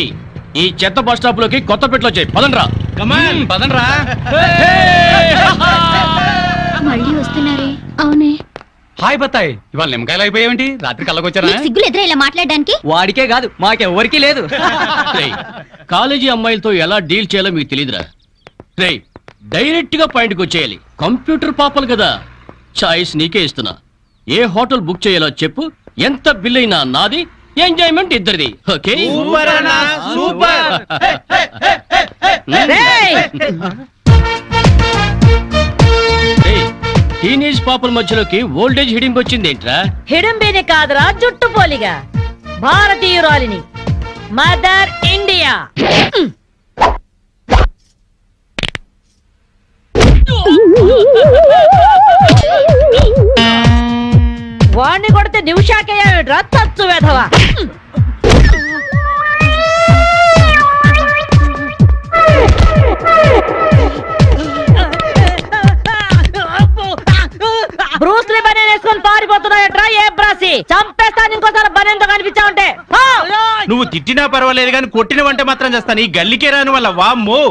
ఈ చెత్త bus stop లోకి కొత్తపేటలో వచ్చాయి. పదండ్రా. కమాన్ పదండ్రా. మళ్ళీ వస్తున్నారే? అవునే. హాయ్ బత్తాయి, ఇవాళ నిమ్మకాయలు అయిపోయావేంటి? రాత్రి కళ్ళకొచ్చారా? సిగ్గులు ఎదురా ఇలా మాట్లాడడానికి? వాడికే కాదు మాకెవ్వరికీ లేదు. కాలేజీ అమ్మాయిలతో ఎలా డీల్ చేయాలో మీకు తెలియదురా. రేయ్ డైరెక్ట్ గా పాయింట్కి వచ్చేయాలి. కంప్యూటర్ పాపలు కదా, చాయిస్ నీకే ఇస్తున్నా. ఏ హోటల్ బుక్ చేయాలో చెప్పు, ఎంత బిల్ అయినా నాది, ఎంజాయ్మెంట్ ఇద్దరిది. ఓకే? టీనేజ్ పాపల మధ్యలోకి ఓల్డేజ్ హిడింపు వచ్చింది ఏంట్రా? హిడింబిని కాదురా, జుట్టు పోలిగా భారతీయురాలిని, మదర్ ఇండియా. వాణ్ణి కొడితే నిమిషాకేయా తచ్చు వేధవా. బ్రూస్లీ బనేన్ వేసుకొని పారిపోతున్నాయట్రా. ఏ బ్రాసి చంపేస్తాను ఇంకోసారి బనేన్తో కనిపించావంటే. నువ్వు తిట్టినా పర్వాలేదు కానీ కొట్టినవంటే మాత్రం చేస్తాను. ఈ గల్లికే రాని వల్ల వామ్మో.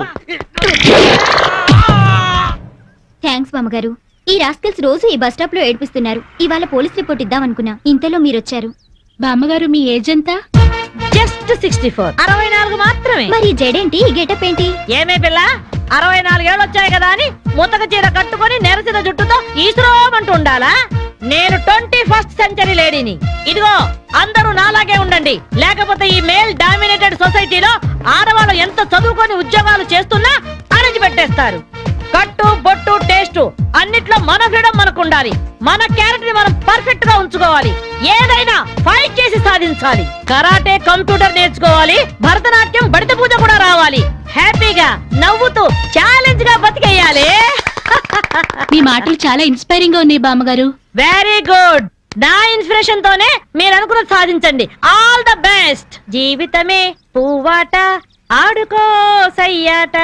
థ్యాంక్స్ బామ్మగారు. ఈ రాస్కల్స్ రోజు ఈ బస్ స్టాప్ లో ఏడిపిస్తున్నారు. ఇవాళ పోలీస్ రిపోర్ట్ ఇద్దాం అనుకున్నా, ఇంతలో మీరొచ్చారు. బామ్మగారు మీ ఏజ్ ఎంత? జస్ట్ 64. 64 మాత్రమే. మరి జడేంటి, ఈ గెటప్ ఏంటి? ఏమే పిల్ల, 64 ఏళ్ళు వచ్చాయి కదా అని ముతక చీర కట్టుకొని నెరసిన జుట్టుతో ఈశ్వరమంటూ ఉండాలా? నేను 21st సెంచరీ లేడీని. ఇదిగో అందరూ నాలాగే ఉండండి, లేకపోతే ఈ మేల్ డామినేటెడ్ సొసైటీలో ఆడవాళ్ళు ఎంత చదువుకొని ఉద్యోగాలు చేస్తున్నా అణచిపెట్టేస్తారు. కట్టు బొట్టు టేస్ట్ అన్నిట్లో మన ఫ్రీడమ్ మనకు ఉండాలి. మన క్యారెక్టర్ ని మనం పర్ఫెక్ట్ గా ఉంచుకోవాలి. ఏదైనా ఫైట్ చేసి సాధించాలి. కరాటే, కంప్యూటర్ నేర్చుకోవాలి. భరతనాట్యం, బడిత పూజ కూడా రావాలి. హ్యాపీగా నవ్వుతూ ఛాలెంజ్ గా బతికేయాలి. మీ మాటలు చాలా ఇన్స్పైరింగ్ గా ఉన్నాయి బామ్మగారు. Very good. నా ఇన్స్పిరేషన్ తోనే మీరు అనుకున్నది సాధించండి. All the best. జీవితమే పువ్వాట, ఆడుకో సయ్యాట,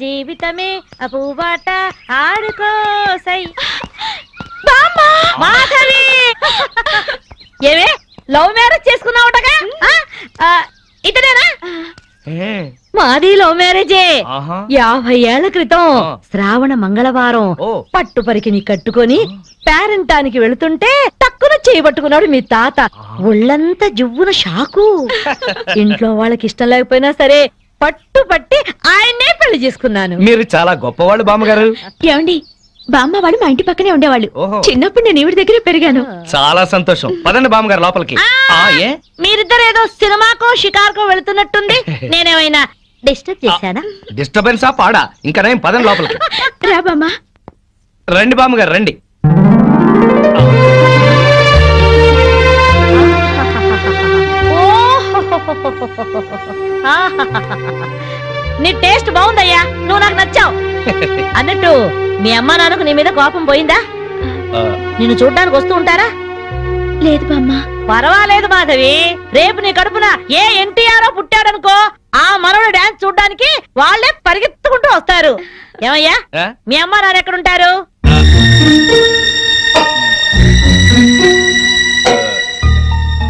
జీవితమే పువ్వాట, ఆడుకో సై. మాధవి, ఏవే లవ్ మ్యారేజ్ చేసుకున్నావుటగా? ఇతనేనా? మాది లవ్ మ్యారేజే. 50 ఏళ్ల క్రితం శ్రావణ మంగళవారం పట్టు పరికిని కట్టుకొని పేరంటానికి వెళుతుంటే తక్కువ చేయబట్టుకున్నాడు మీ తాత. ఒళ్ళంతా జువ్వున షాకు. ఇంట్లో వాళ్ళకి ఇష్టం లేకపోయినా సరే పట్టు పట్టి ఆయన్నే పెళ్లి చేసుకున్నాను. మీరు చాలా గొప్పవాళ్ళు బామ్మగారు. ఏమండి, బామ్మ వాడు మా ఇంటి పక్కనే ఉండేవాళ్ళు. చిన్నప్పుడు నేను ఈవిడ దగ్గర పెరిగాను. చాలా సంతోషం. పదండి బామ్మగారు లోపలికి. మీరిద్దరు ఏదో సినిమాకో షికార్కో వెళుతున్నట్టుంది. నేనేమైనా డిస్టర్బ్ చేశానా? డిస్టర్బెన్స్ ఆ పాడా? ఇంకా నేను పదండి లోపలికి. రా బామ్మ. రండి బామ్మగారు రండి. నీ టేస్ట్ బాగుందయ్యా, నువ్వు నాకు నచ్చావు. అన్నట్టు మీ అమ్మా నాన్నకు నీ మీద కోపం పోయిందా? నిన్ను చూడ్డానికి వస్తూ ఉంటారా? లేదు బామ్మ. పర్వాలేదు మాధవి, రేపు నీ కడుపున ఏ ఎన్టీఆర్ పుట్టాడనుకో, ఆ మనవడు డాన్స్ చూడ్డానికి వాళ్ళే పరిగెత్తుకుంటూ వస్తారు. ఏమయ్యా, మీ అమ్మా నాన్న ఎక్కడుంటారు?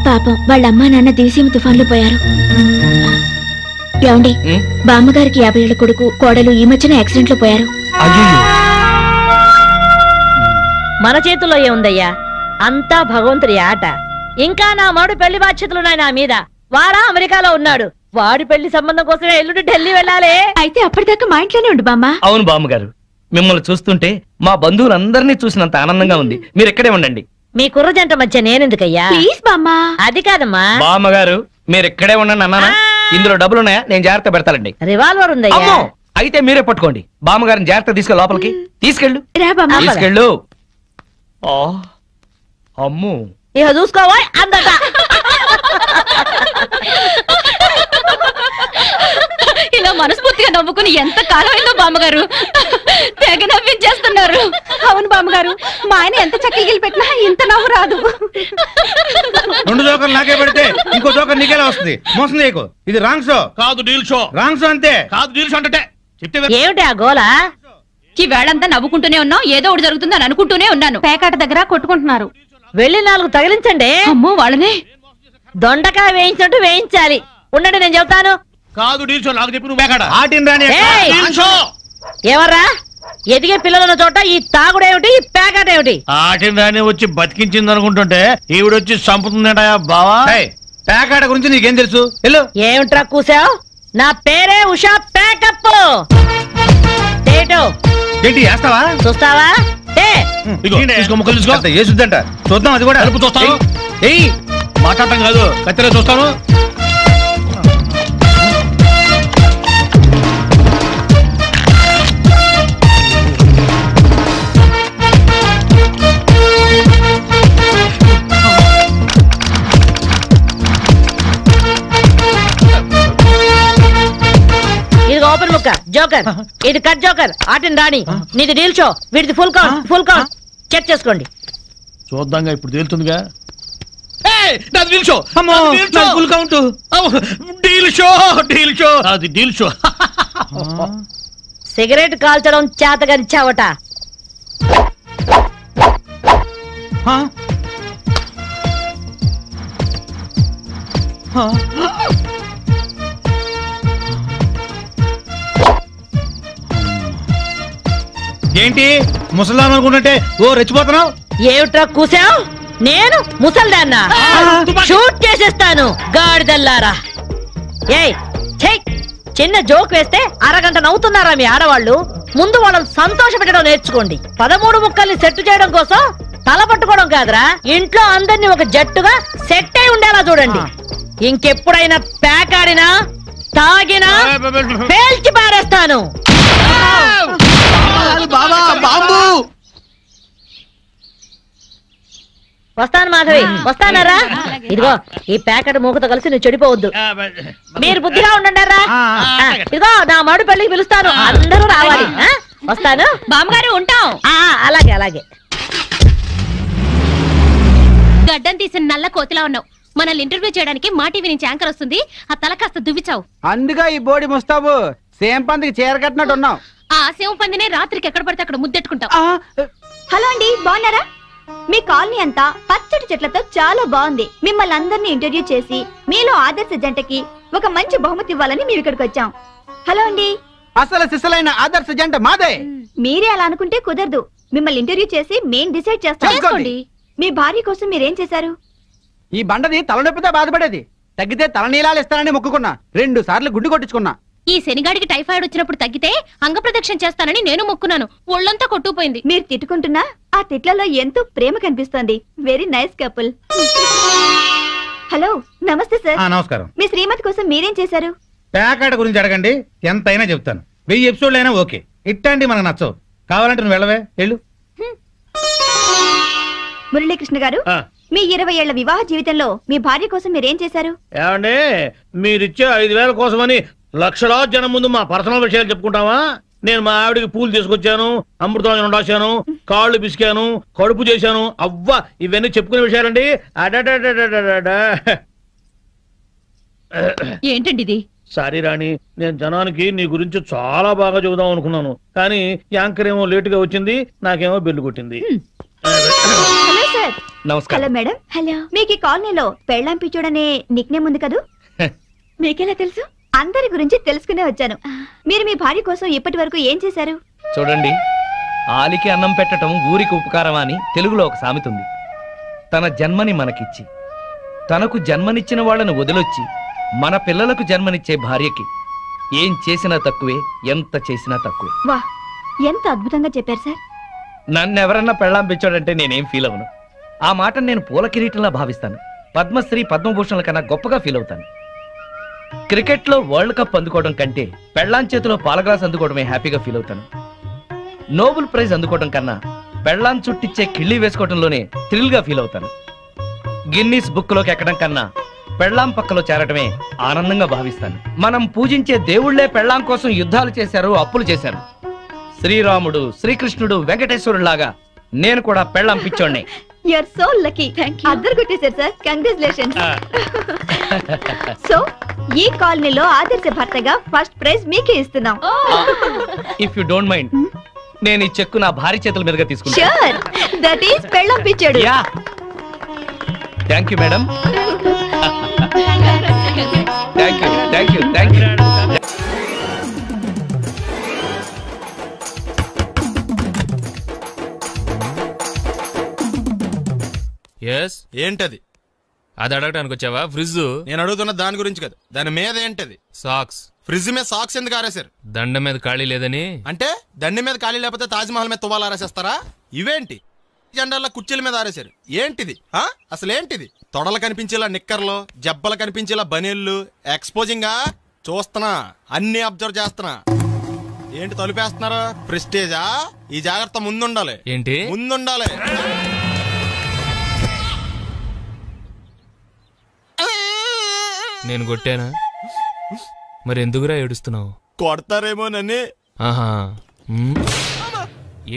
పాపం వాళ్ళ అమ్మా నాన్న దివిసీమ తుఫాన్లో పోయారు. ఏమండి, బామ్మగారికి 50 ఏళ్ల కొడుకు కోడలు ఈ మధ్యన యాక్సిడెంట్ లో పోయారు. మన చేతుల్లో ఏముందయ్యా, అంతా భగవంతుడి ఆట. ఇంకా నా మాడు పెళ్లి బాధ్యతలున్నాయి నా మీద. వాడా అమెరికాలో ఉన్నాడు. వాడి పెళ్లి సంబంధం కోసమే ఎల్లుండి ఢిల్లీ వెళ్ళాలి. అయితే అప్పటిదాకా మా ఇంట్లోనే ఉండు బామ్మ. అవును బామ్మగారు, మిమ్మల్ని చూస్తుంటే మా బంధువులందరినీ చూసినంత ఆనందంగా ఉంది. మీరు ఇక్కడే ఉండండి. మీ కుర్ర జంట మధ్య నేనెందుకయ్యా? ప్లీజ్ బామ్మ. అది కాదమ్మా. బామ్మగారు మీరు ఇక్కడే ఉండండి అన్నానా? ఇందులో డబ్బులున్నాయా? నేను జాగ్రత్త పెడతానండి. రివాల్వర్ ఉందయ్యా. అయితే మీరే పట్టుకోండి. బామ్మగారిని జాగ్రత్త తీసుకెళ్ళి లోపలికి తీసుకెళ్ళు. తీసుకెళ్ళు. అమ్ము, ఇక చూసుకోవా అందట. ఇలా మనస్ఫూర్తిగా నవ్వుకుని ఎంత కాలమైందో బామ్మగారు. తెగ నవ్వించేస్తున్నారు. అవును బామ్మగారు, మా ఆయన ఎంత చక్కగిలి పెట్టినా ఇంత నవ్వు రాదు. 2 జోకర్లు నాకే పెడితే ఇంకో జోకర్ నీకేలా వస్తుంది? మోసం చేయకు. ఇది రాంగ్ షో కాదు, డీల్ షో. రాంగ్ షో అంతే. కాదు, డీల్ షో అంటే ఏమిటి ఆ గోలా? ఈ వేళంతా నవ్వుకుంటూనే ఉన్నాం, ఏదో ఒకటి జరుగుతుందని అనుకుంటూనే ఉన్నాను. పేకాట దగ్గర కొట్టుకుంటున్నారు. వెళ్ళి 4 తగిలించండి. అమ్మో, వాళ్ళనే దొండకాయ వేయించినట్టు వేయించాలి. ఉండండి నేను చెబుతాను. కాదు డీల్ షో నాకు చెప్పి నువ్వు బేకాడ ఆటిని రాని ఏయ్! డీల్ షో ఎవర్రా ఎదిగే పిల్లలున్న చోట ఈ తాగుడేమిటి ఈ పేకాటేమిటి? ఆటిని రాని వచ్చి బతికించింది అనుకుంటుంటే ఈవిడొచ్చి చంపుతుందట బావా. పేకాట గురించి నీకేం తెలుసు? వెళ్ళు. ఏమిట్రా కూసావు? నా పేరే ఉషా ప్యాకప్. ఏంటి వేస్తావా? చూస్తావా? ఇదిగో, తీసుకో, ముక్కలు తీసుకో. అంత వేసుద్దంట. చూద్దాం అది కూడా. కలుపు చూస్తాను. ఏయ్ మాట్లాడటం కాదు, కత్తిలో చూస్తాను. ఇది ఓపెన్ ముక్క జోకర్, ఇది కట్ జోకర్. ఆటిని రాణి, నీది డీల్ షో, వీటిది full count. Full count check చేసుకోండి. చూద్దాంగా, ఇప్పుడు తేలుతుందిగా. డీల్ షో, అమ్మో, full count. Deal show, deal show, అది డీల్ షో. సిగరెట్ కాల్చడం చేతగరిచావట. ఏంటి ముసలాం అనుకుంటుంటే ఓ రెచ్చిపోతున్నావు? ఏమిట్రా కూసావు? నేను ముసల్దాన్నా? షూట్ చేసేస్తాను గాడిదల్లారా. ఏయ్ ఛై, చిన్న జోక్ వేస్తే అరగంట నవ్వుతున్నారా మీ ఆడవాళ్ళు? ముందు వాళ్ళని సంతోష పెట్టడం నేర్చుకోండి. 13 ముక్కల్ని సెట్ చేయడం కోసం తల పట్టుకోవడం కాదురా, ఇంట్లో అందరినీ ఒక జట్టుగా సెట్ అయి ఉండేలా చూడండి. ఇంకెప్పుడైనా పేకాడినా తాగినా పేల్చి పారేస్తాను. వస్తాను మాధవి, వస్తానరా? ఇదిగో ఈ ప్యాకెట్ మూకతో కలిసి నువ్వు చెడిపోవద్దు. మీరు బుద్ధిగా ఉండండిరా. ఇదిగో నా మడు పెళ్లికి పిలుస్తాను, అందరూ రావాలి. వస్తాను బామ్మగారు, ఉంటాం. అలాగే అలాగే. గడ్డం తీసిన నల్ల కోతిలా ఉన్నావు. మనల్ని ఇంటర్వ్యూ చేయడానికి మా టీవీ నుంచి యాంకర్ వస్తుంది. ఆ తల కాస్త దువ్విచావు. అందుగా ఈ బోడి ముస్తాబు సేమ్ పందికి చీర కట్టినట్టు ఉన్నావు. ఆ సేవ పందినే రాత్రికి ఎక్కడ పడితే అక్కడ ముద్దెట్టుకుంటావు. హలో అండి, బాగున్నారా? మీ కాలనీ అంతా పచ్చటి చెట్లతో చాలా బాగుంది. మిమ్మల్ని అందరినీ ఇంటర్వ్యూ చేసి మీలో ఆదర్శ జంటకి ఒక మంచి బహుమతి ఇవ్వాలని మేము ఇక్కడికి వచ్చాం. హలో అండి. అసలు సిసలైన ఆదర్శ జంట మాదే. మీరే అలా అనుకుంటే కుదరదు. మిమ్మల్ని ఇంటర్వ్యూ చేసి మేం డిసైడ్ చేస్తాం. చేసుకోండి. మీ భార్య కోసం మీరేం చేశారు? ఈ బండది తలనొప్పితో బాధపడేది. తగ్గితే తలనీలాలు ఇస్తానని మొక్కుకున్నా. 2 సార్లు గుడ్డు కొట్టించుకున్నా. ఈ శనిగాడికి టైఫాయిడ్ వచ్చినప్పుడు తగ్గితే అంగప్రదక్షిణ చేస్తానని నేను మొక్కున్నాను. ఒళ్ళంతా కొట్టుకుపోయింది. మీరు తిట్టుకుంటున్నా ఆ తిట్లలో ఎంతో ప్రేమ కనిపిస్తోంది. Very nice couple. హలో, నమస్తే సార్. నమస్కారం. మీ శ్రీమతి కోసం మీరేం చేశారు? పేకాట గురించి అడగండి, ఎంతైనా చెప్తాను. 1000 ఎపిసోడ్లు అయినా ఓకే. ఇట్టండి మనకు నచ్చవు. కావాలంటే నువ్వు వెళ్ళవే, వెళ్ళు. మురళీకృష్ణ గారు, మీ 20 ఏళ్ల వివాహ జీవితంలో మీ భార్య కోసం మీరేం చేశారు? ఏమండి, మీరిచ్చే 5000 కోసమని లక్షలాది జనం ముందు మా పర్సనల్ విషయాలు చెప్పుకుంటావా? నేను మా ఆవిడికి పూలు తీసుకొచ్చాను, అమృతం రాశాను, కాళ్ళు పిసికాను, కడుపు చేశాను. అవ్వ, ఇవన్నీ చెప్పుకునే విషయాలండి. ఏంటండి ఇది? సారీ రాణి, నేను జనానికి నీ గురించి చాలా బాగా చెబుదాం అనుకున్నాను, కానీ యాంకర్ ఏమో లేటుగా వచ్చింది, నాకేమో బెల్లు కొట్టింది. Hello sir. నమస్కారం. Hello madam. హలో. మీకు ఈ కాలనీలో పెళ్ళాం పిచ్చోడనే నిక్నేమ్ ఉంది కదూ? మీకెలా తెలుసు? అందరి గురించి తెలుసుకునే వచ్చాను. మీరు మీ భార్య కోసం ఇప్పటి వరకు ఏం చేశారు? చూడండి, ఆలికి అన్నం పెట్టడం ఊరికి ఉపకారం అని తెలుగులో ఒక సామెత ఉంది. తన జన్మని మనకిచ్చి తనకు జన్మనిచ్చిన వాళ్ళను వదిలొచ్చి మన పిల్లలకు జన్మనిచ్చే భార్యకి ఏం చేసినా తక్కువే, ఎంత చేసినా తక్కువే. వా, ఎంత అద్భుతంగా చెప్పారు సార్. నన్నెవరన్నా పెళ్ళాం పెంచాడంటే నేనేం ఫీల్ అవను. ఆ మాటను నేను పూల కిరీటంలా భావిస్తాను. పద్మశ్రీ పద్మభూషణల కన్నా గొప్పగా ఫీల్ అవుతాను. క్రికెట్ లో వరల్డ్ కప్ అందుకోవడం కంటే పెళ్ళాం చేతిలో పాలగ్లాస్ అందుకోవడమే హ్యాపీగా ఫీల్ అవుతాను. నోబెల్ ప్రైజ్ అందుకోవడం కన్నా పెళ్ళాం చుట్టిచ్చే కిళ్ళి వేసుకోవడంలోనే థ్రిల్ గా ఫీల్ అవుతాను. గిన్నీస్ బుక్ లోకి ఎక్కడం కన్నా పెళ్ళాం పక్కలో చేరటమే ఆనందంగా భావిస్తాను. మనం పూజించే దేవుళ్లే పెళ్ళాం కోసం యుద్ధాలు చేశారు, అప్పులు చేశారు. శ్రీరాముడు, శ్రీకృష్ణుడు, వెంకటేశ్వరులాగా నేను కూడా పెళ్ళాం పిచ్చోడ్నే. You are so lucky. అద్దరు కొట్టేశారు సార్. కంగ్రాచులేషన్స్. సో ఈ కాలనీలో ఆదర్శ భర్తగా ఫస్ట్ ప్రైజ్ మీకే ఇస్తున్నాం. ఇఫ్ యు డోంట్ మైండ్, నేను ఈ చెక్కు నా భార్య చేతుల మీదుగా తీసుకుంటాను. ష్యూర్, దట్ ఈస్ పెళ్ళాం పిచ్చాడు. Yeah, thank you madam. Thank you thank you thank you. ఏంటది? అది అడగటానికి వచ్చావా? ఫ్రిడ్జ్. నేను అడుగుతున్న దాని గురించి కదా, దాని మీద ఏంటది? సాక్స్. ఫ్రిడ్జ్ మీద సాక్స్ ఎందుకు ఆరేశారు? దండ మీద ఖాళీ లేదని. అంటే దండి మీద ఖాళీ లేకపోతే తాజ్మహల్ మీద తువ్వాలు ఆరేసేస్తారా? ఇవేంటి జెండాల్లో కుర్చీల మీద ఆరేశారు? ఏంటిది అసలు ఏంటిది? తొడలు కనిపించేలా నిక్కర్లు, జబ్బలు కనిపించేలా బనీళ్లు, ఎక్స్పోజింగా చూస్తున్నా, అన్ని అబ్జర్వ్ చేస్తున్నా. ఏంటి తలుపేస్తున్నారు? ప్రెస్టేజా? ఈ జాగ్రత్త ముందుండాలి. ఏంటి ముందుండాలి? నేను కొట్టానా? మరి ఎందుకురా ఏడుస్తున్నావు? కొడతారేమోనని. ఆహా.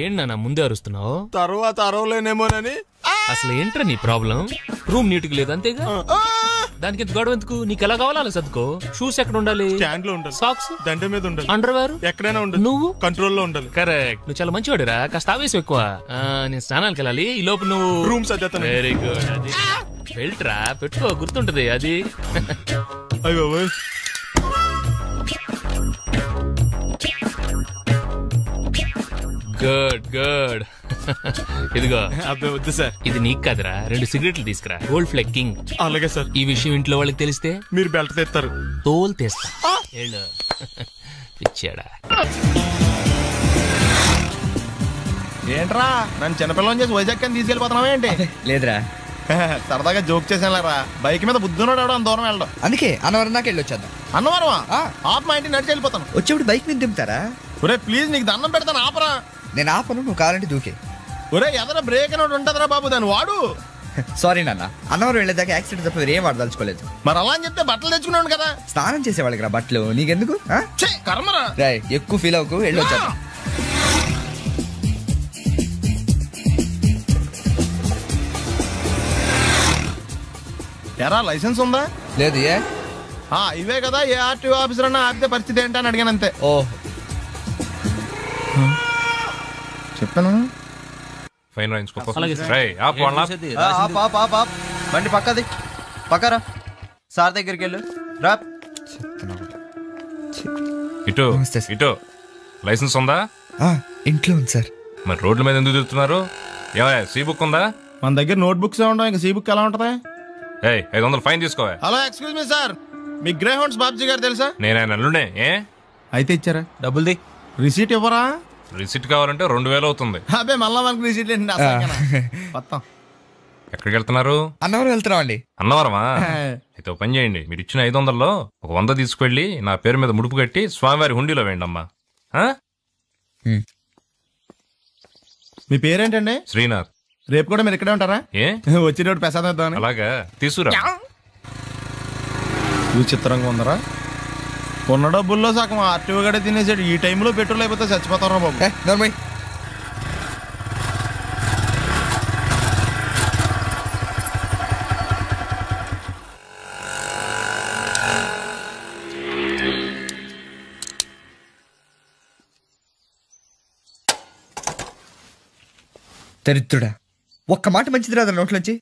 ఏంటన్నా ముందే అరుస్తున్నావు? తర్వాత అరవలేనేమోనని. అసలు ఏంట్రా నీ ప్రాబ్లం? రూమ్ నీట్గా లేదు అంతేగా, దానికి గొడవ ఎందుకు? నీకు ఎలా కావాలో అలా సర్దుకో. షూస్ ఎక్కడ ఉండాలి? స్టాండ్ లో ఉండాలి. సాక్స్ దండ మీద ఉండాలి. అండర్వేర్ ఎక్కడైనా ఉండాలి. నువ్వు కంట్రోల్లో ఉండాలి. కరెక్ట్. నువ్వు చాలా మంచివాడురా, కాస్త ఆవేశం ఎక్కువ. నేను స్నానానికి వెళ్ళాలి, ఈ లోపు నువ్వు రూమ్ సర్దేస్తాను. Very good. అది బెల్ట్రా, పెట్టుకో, గుర్తుంటది అది. అయ్యో గుడ్ గుడ్. ఇదిగో. అబ్బాయి వద్దు సార్. ఇది నీకు కాదురా, 2 సిగరెట్లు తీసుకురా. Gold Flake King. అలాగే సార్. ఈ విషయం ఇంట్లో వాళ్ళకి తెలిస్తే మీరు బెల్ట్ తెస్తారు. తోలు తెస్తా. పిచ్చాడా? ఏంట్రా నన్ను చిన్నపిల్లని చేసి వైజాగ్ అని తీసుకెళ్ళిపోతున్నావా ఏంటి? లేదురా, సరదాగా జోక్ చేసానులేరా. బైక్ మీద బుద్ధున్నాడు అంత దూరం వెళ్ళడం. అందుకే అన్నవరం దాకా వెళ్ళి వచ్చేద్దాం. అన్నవరమా? ఆప్ మా ఇంటికి నడిచి వెళ్ళిపోతాను. వచ్చేప్పుడు బైక్ మీద దింపుతారా? ఒరే ప్లీజ్ నీకు దండం పెడతాను, ఆపరా. నేను ఆపను, నువ్వు కావాలంటే దూకే. ఒరే ఎదర బ్రేక్ అని ఉంటుందిరా బాబు, దాన్ని వాడు. సారీ నాన్న, అన్నవరం వెళ్ళేదాకా యాక్సిడెంట్ తప్ప వేరేం వాడదలుచుకోలేదు. మరి అలా అని చెప్తే బట్టలు తెచ్చుకున్నాను కదా. స్నానం చేసేవాళ్ళకి రా బట్టలు, నీకెందుకు? కర్మరా. రాయ్ ఎక్కువ ఫీల్ అవ్వకు, వెళ్ళి వచ్చాను. ఎరా లైసెన్స్ ఉందా? లేదు. ఏ ఇవే కదా, ఏ ఆర్టీఓ ఆఫీసర్ అన్నా ఆపితే పరిస్థితి ఏంటని అడిగాను అంతే. ఓ చెప్పాను. ఫైన్ బండి పక్కది, పక్కరా. సార్ దగ్గరికి వెళ్ళు రా. ఇటు ఇటు. లైసెన్స్ ఉందా? ఇంట్లో ఉంది సార్. మరి రోడ్ల మీద ఎందుకు తిరుగుతున్నారు? ఏమయ్యా సీ బుక్ ఉందా? మన దగ్గర నోట్ బుక్స్ ఉండవు, ఇంకా సీ బుక్ ఎలా ఉంటది? 500 ఫైన్ తీసుకోవా. హలో ఎక్స్క్యూజ్ మీ సార్, మీ గ్రే హౌండ్స్ బాబ్జీ గారు తెలుసా? నేను ఆయన అల్లుడే. అయితే ఇచ్చారా? డబ్బుల్ది. రిసీట్ ఇవ్వరా? రిసిట్ కావాలంటే 2000 అవుతుంది. అబ్బే మళ్ళా మనకు రిసీట్ ఏంటి? ఎక్కడికి వెళ్తున్నారు? అన్నవరం వెళ్తున్నాం అండి. అన్నవరమా? అయితే ఒక పని చేయండి, మీరు ఇచ్చిన 500లో ఒక 100 తీసుకెళ్లి నా పేరు మీద ముడుపు కట్టి స్వామివారి హుండీలో వేయండి అమ్మా. మీ పేరేంటండి? శ్రీనాథ్. రేపు కూడా మీరు ఇక్కడే ఉంటారా? వచ్చినప్పుడు ప్రసాదం ఇద్దామని. అలాగా తీసుకురా. విచిత్రంగా ఉందరా, ఉన్న డబ్బుల్లో సగం ఆర్టీఓ గడే తినేసాడు. ఈ టైంలో పెట్రోల్ అయిపోతే చచ్చిపోతారా బాబు. దరిద్రుడా, ఒక్క మాట మంచిది రాదా నోట్లోంచి?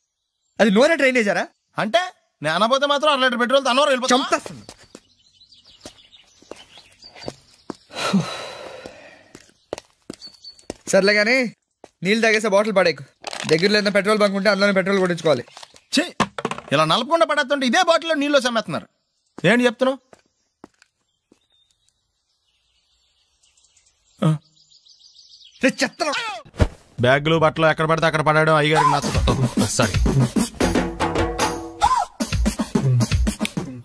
అది నూనె డ్రైనేజారా? అంటే నేను అనబోతే మాత్రం 1 లీటర్ పెట్రోల్ తనవరం వెళ్ళిపోతా. చంపేస్తుంది. సర్లే కానీ నీళ్ళు తాగేసే బాటిల్ పడేకు. దగ్గరలో ఏదైనా పెట్రోల్ బంక్ ఉంటే అందులోనే పెట్రోల్ కొట్టించుకోవాలి. ఇలా నలపకుండా పడేస్తుంటే ఇదే బాటిల్లో నీళ్ళు సమ్మేస్తున్నారు. ఏంటి చెప్తున్నావు? చెత్త బ్యాగులు బట్టలు ఎక్కడ పడితే అక్కడ పడడం అయ్యగారికి నచ్చదు. సారీ.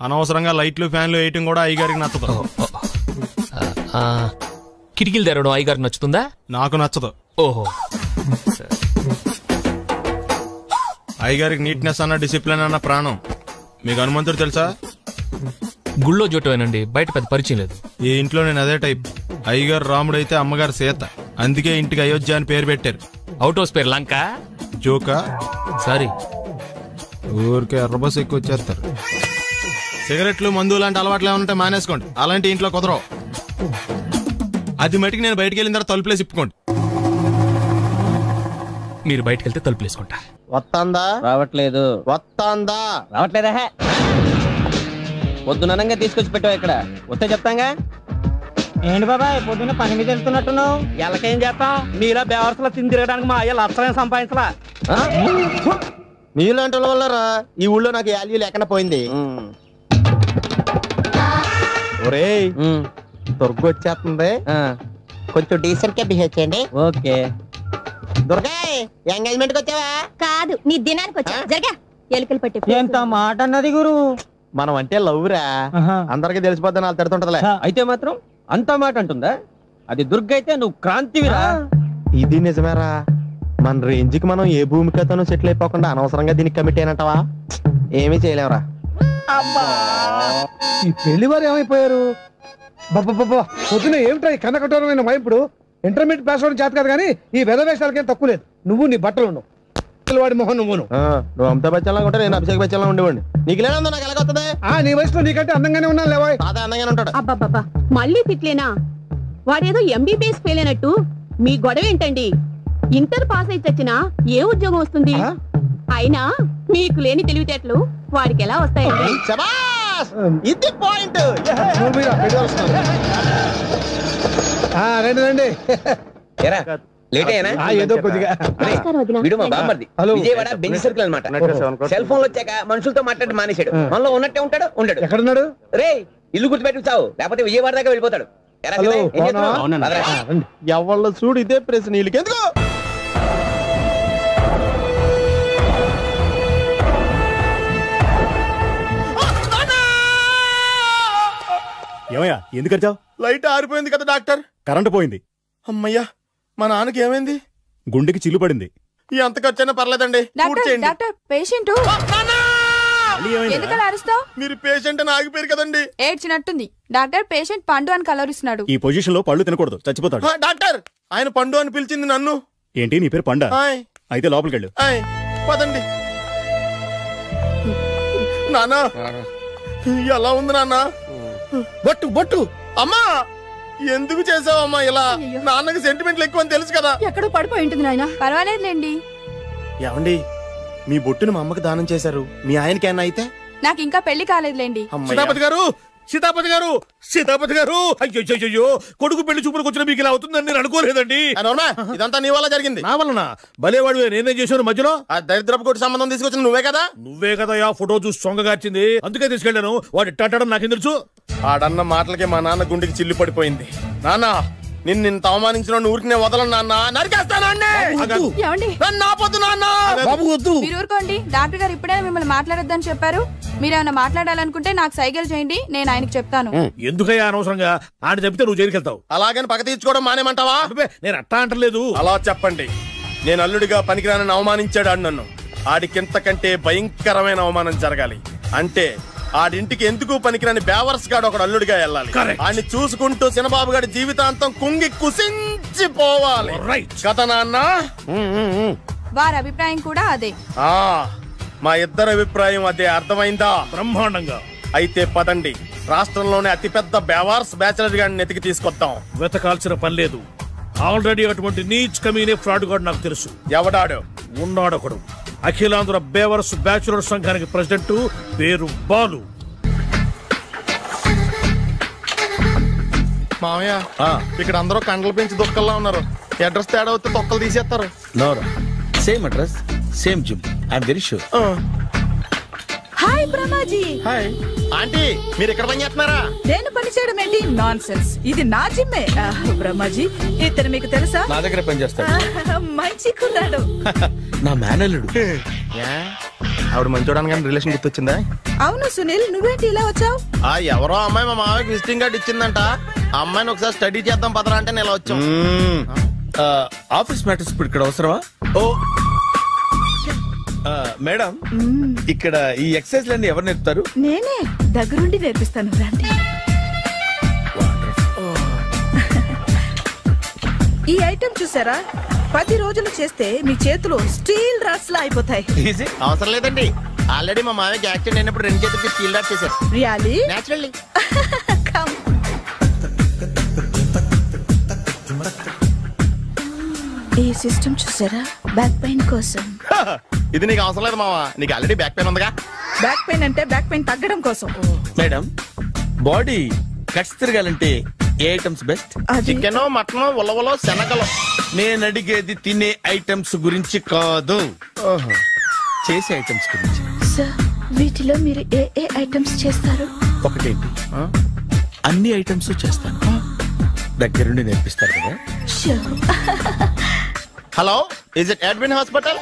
అనవసరంగా లైట్లు ఫ్యాన్లు వేయటం కూడా అయ్యగారికి నచ్చదు. కిటికీలు తెరవడం అయ్యగారికి నచ్చుతుందా? నాకు నచ్చదు. ఓహో. అయ్యగారికి నీట్నెస్ అన్న డిసిప్లిన్ అన్న ప్రాణం. మీకు హనుమంతుడు తెలుసా? గుళ్ళో జోటమేనండి, బయట పెద్ద పరిచయం లేదు. ఈ ఇంట్లో నేను అదే టైప్. అయ్యగారు రాముడు అయితే అమ్మగారు సీత, అందుకే ఇంటికి అయోధ్య అని పేరు పెట్టారు. అవుట్ హౌస్ పేరు లంక. జోకా? సారీ, ఊరికే ఎర్రబస్ ఎక్కువ వచ్చేస్తారు. సిగరెట్లు మందు లాంటి అలవాట్లు ఏమంటే మానేసుకోండి, అలాంటి ఇంట్లో కుదరవు. అది మటుకు నేను బయటకు వెళ్ళిన తర్వాత తలుపులేసి ఇప్పుకోండి. మీరు బయటకు వెళ్తే తలుపులు వేసుకుంటా. వస్తాందా? రావట్లేదు. వస్తాందా? రావట్లేదా? పొద్దుననంగా తీసుకొచ్చి పెట్టావు ఇక్కడ వస్తే చెప్తాంగా. ఏంటి బాబాయ్ పొద్దున్న పని మీద వెళ్తున్నట్టున్నావు? ఎలాకేం చేస్తాం, నీలా బేవర్సలా తిని తిరగడానికి మా అయ్య లక్షణం సంపాదించలా. నీలాంటి వల్లరా ఈ ఊళ్ళో నాకు వాల్యూ లేకుండా పోయింది. ఒరేయ్ దుర్గ వచ్చేస్తుంది, కొంచెం డీసెంట్ గా బిహేవ్ చేయండి. ఓకే. దుర్గా ఎంగేజ్మెంట్ కి వచ్చావా? కాదు, నీ దినానికి వచ్చా. జరగా ఎలుకలు పట్టి. ఎంత మాట అన్నది గురు. మనం అంటే లవ్ రా, అందరికి తెలిసిపోద్దని వాళ్ళు తిడుతుంటదిలే. అయితే మాత్రం అంత మాట అంటుందా? అది దుర్గ అయితే నువ్వు క్రాంతివిరా. ఇది నిజమేరా, మన రేంజ్ కి మనం ఏ భూమికతోనూ సెటిల్ అయిపోకుండా అనవసరంగా దీనికి కమిట్ అయినట్టవా? ఏమీ చేయలేవురా. ఈ పెళ్లి వారు ఏమైపోయారు? బాబా పొద్దున ఏమిటా ఈ కన్నకఠోరమైన వైపుడు? ఇంటర్మీడియట్ పాస్ అవడం చేత కాదు కానీ ఈ వెధవేషాలకేం తక్కువ లేదు. నువ్వు నీ బట్టలు ఉన్నావు, వాడి మొహన్ నువ్వు అమితాబ్ బచ్చన్ లాగా ఉంటా, నేను అభిషేక్ బచ్చన్ లాగా ఉండేవాడిని. నీకు లేనందో నాకు ఎలాగొస్తుంది? నీ వయసులో నీకంటే అందంగానే ఉన్నాను లేవా? అదే అందంగానే ఉంటాడు. అబ్బాబ్బా మళ్ళీ తిట్లేనా? వాడేదో ఎంబీబీఎస్ ఫెయిల్ అయినట్టు మీ గొడవ ఏంటండి? ఇంటర్ పాస్ అయితే వచ్చినా ఏ ఉద్యోగం వస్తుంది? అయినా మీకు లేని తెలివితేటలు వాడికి ఎలా వస్తాయండి? ఇది పాయింట్. రండి రండి. లేట్ అయినా ఏదో కొద్దిగా. విజయవాడ బెంచ్ సర్కిల్ అనమాట. సెల్ ఫోన్ వచ్చాక మనుషులతో మాట్లాడి మానేశాడు. మనలో ఉన్నట్టే ఉంటాడు ఉండడు. ఎక్కడున్నాడు? రే ఇల్లు గుర్తుపెట్టి చావు, లేకపోతే విజయవాడ దాకా వెళ్ళిపోతాడు. ఎవళ్ళ చూడు ఇదే ప్రశ్న. వీళ్ళకి ఎందుకు? ఏమయ్యా ఎందుకు వచ్చావు? లైట్ ఆరిపోయింది కదా డాక్టర్. కరెంటు పోయింది. అమ్మయ్యా, మా నాన్నకి ఏమైంది? గుండెకి చిల్లు పడింది. ఎంత ఖర్చైనా పర్లేదండి. పేషెంట్ మీరు పేషెంట్ అని ఆగిపోయారు కదండి. ఏడ్చినట్టుంది. డాక్టర్ పేషెంట్ పండు అని కలవరిస్తున్నాడు. ఈ పొజిషన్ లో పళ్ళు తినకూడదు, చచ్చిపోతాడు. డాక్టర్ ఆయన పండు అని పిలిచింది నన్ను. ఏంటి నీ పేరు పండా? అయితే లోపలికి వెళ్ళు. పదండి. నాన్న ఎలా ఉంది నాన్న? బొట్టు బొట్టు. అమ్మా ఎందుకు చేసావమ్మా ఇలా? నాన్నకి సెంటిమెంట్లు ఎక్కువ అని తెలుసు కదా. ఎక్కడో పడిపోయి ఉంటుంది నాయన. పర్వాలేదులేండి. ఏమండి మీ బొట్టును మా అమ్మకి దానం చేశారు, మీ ఆయనకి ఏమన్నా అయితే? నాకు ఇంకా పెళ్లి కాలేదులేండి. సీతాపతి గారు, సీతాపతి గారు, సీతాపతి గారు, అయ్యో కొడుకు పెళ్లి చూపులకు వచ్చిన మీకు ఇలా అవుతుందని నేను అనుకోలేదండి. ఇదంతా నీ వల్ల జరిగింది. నా వలన? భలేవాడు, నేనేం చేశాను మధ్యలో? ఆ దరిద్రపు కొట్టి సంబంధం తీసుకొచ్చిన నువ్వే కదా. నువ్వే కదా ఆ ఫోటో చూసి సొంగగార్చింది, అందుకే తీసుకెళ్లాను. వాడు ఇట్టాడని నాకేం తెలుసు? ఆడన్న మాటలకి మా నాన్న గుండెకి చిల్లు పడిపోయింది. నాన్న నిన్ను అవమానించిన ఊరికి వదలను నాన్న, నరికేస్తానండి. మీరు ఊరుకోండి. డాక్టర్ గారు ఇప్పుడే మిమ్మల్ని మాట్లాడొద్దని చెప్పారు. మీరేమైనా మాట్లాడాలనుకుంటే నాకు సైగలు చేయండి, నేను ఆయనకి చెప్తాను. ఎందుకయ్యా అనవసరంగా ఆయన చెప్తే నువ్వు జైలుకెళ్తావు. అలాగని పక్క తీర్చుకోవడం మానేమంటావా? నేను అట్టా అంటలేదు. అలా చెప్పండి. నేను అల్లుడిగా పనికిరానని అవమానించాడు ఆడు నన్ను. ఆడికింతకంటే భయంకరమైన అవమానం జరగాలి. అంటే ఆడింటికి ఎందుకు పనికిరాని బేవర్స్ గాడు ఒకడు అల్లుడిగా వెళ్ళాలి. ఆడిని చూసుకుంటూ చిన్నబాబు గారి జీవితాంతం కుంగి కుసించిపోవాలి కదా నాన్న? వారి అభిప్రాయం కూడా అదే. మా ఇద్దరి అభిప్రాయం అదే. అర్థమైందా? బ్రహ్మాండంగా. అయితే పదండి, రాష్ట్రంలోనే అతిపెద్ద బేవార్స్ బ్యాచిలర్ గాడిని ఎతికి తీసుకొద్దాం. వెతకాల్సిన పని లేదు. ఆల్రెడీ అటువంటి నీచ్ కమీనే ఫ్రాడ్ గాడు నాకు తెలుసు. ఎవడాడు? ఉన్నాడొకడు. అఖిలాంధ్ర బేవర్స్ బ్యాచులర్ సంఘానికి ప్రెసిడెంట్, పేరు బాలు. మామయ్య ఇక్కడ అందరూ కండలు పెంచి దుక్కల్లా ఉన్నారు. అడ్రస్ తేడా వస్తే తొక్కలు తీసేస్తారు. Same address, same gym. I'm very sure. Hi Brahmaji. Hi aunty, మీరు ఇక్కడ పని చేస్తున్నారా? నేను పని చేయడం ఏంటి? Non sense. ఇది నా జిమ్మే. బ్రహ్మాజీ ఇతను మీకు తెలుసా? నా దగ్గర పని చేస్తాడు. మంచి కుర్రాడు. నా మేనల్లుడు. ఆవిడ మంచి చూడడానికి రిలేషన్ గుర్తొచ్చిందా? అవును సునీల్, నువ్వేంటి ఇలా వచ్చావు? ఎవరో అమ్మాయి మా మామయ్యకి విజిటింగ్ కార్డు ఇచ్చిందంట. ఆ అమ్మాయిని ఒకసారి స్టడీ చేద్దాం పదరా అంటే నేను ఇలా వచ్చాం. ఆఫీస్ మ్యాటర్స్ ఇప్పుడు ఇక్కడ అవసరమా? ఓ మేడం, ఇక్కడ ఈ ఎక్సర్సైజ్ లన్నీ ఎవరు నేర్పుతారు? నేనే దగ్గరుండి నేర్పిస్తాను. రండి. ఈ ఐటమ్ చూసారా? 10 రోజులు చేస్తే మీ చేతులు స్టీల్ రాట్స్ లా అయిపోతాయి. అవసరం లేదండి, ఆల్రెడీ మా మామయ్యకి యాక్సిడెంట్ అయినప్పుడు 2 చేతులకి స్టీల్ రాట్ చేశారు. రియల్లీ? నేచురల్లీ. ఈ సిస్టమ్ చూసారా? బ్యాక్ పెయిన్ కోసం. ఇది నీకు అవసరం లేదు మావా, నీకు ఆల్రెడీ బ్యాక్ పెయిన్ ఉందిగా. బ్యాక్ పెయిన్ అంటే బ్యాక్ పెయిన్ తగ్గడం కోసం. మేడం బాడీ కట్స్ తిరగాలంటే ఏ ఐటమ్స్ బెస్ట్? చికెన్, మటన్, ఉలవలో, శనగలు. నేను అడిగేది తినే ఐటమ్స్ గురించి కాదు, చేసే ఐటమ్స్ గురించి. సార్ వీటిలో మీరు ఏ ఏ ఐటమ్స్ చేస్తారు? ఒకటేంటి, అన్ని ఐటమ్స్ చేస్తాను. దగ్గరుండి నేర్పిస్తారు కదా. Hello, is it admin hospital?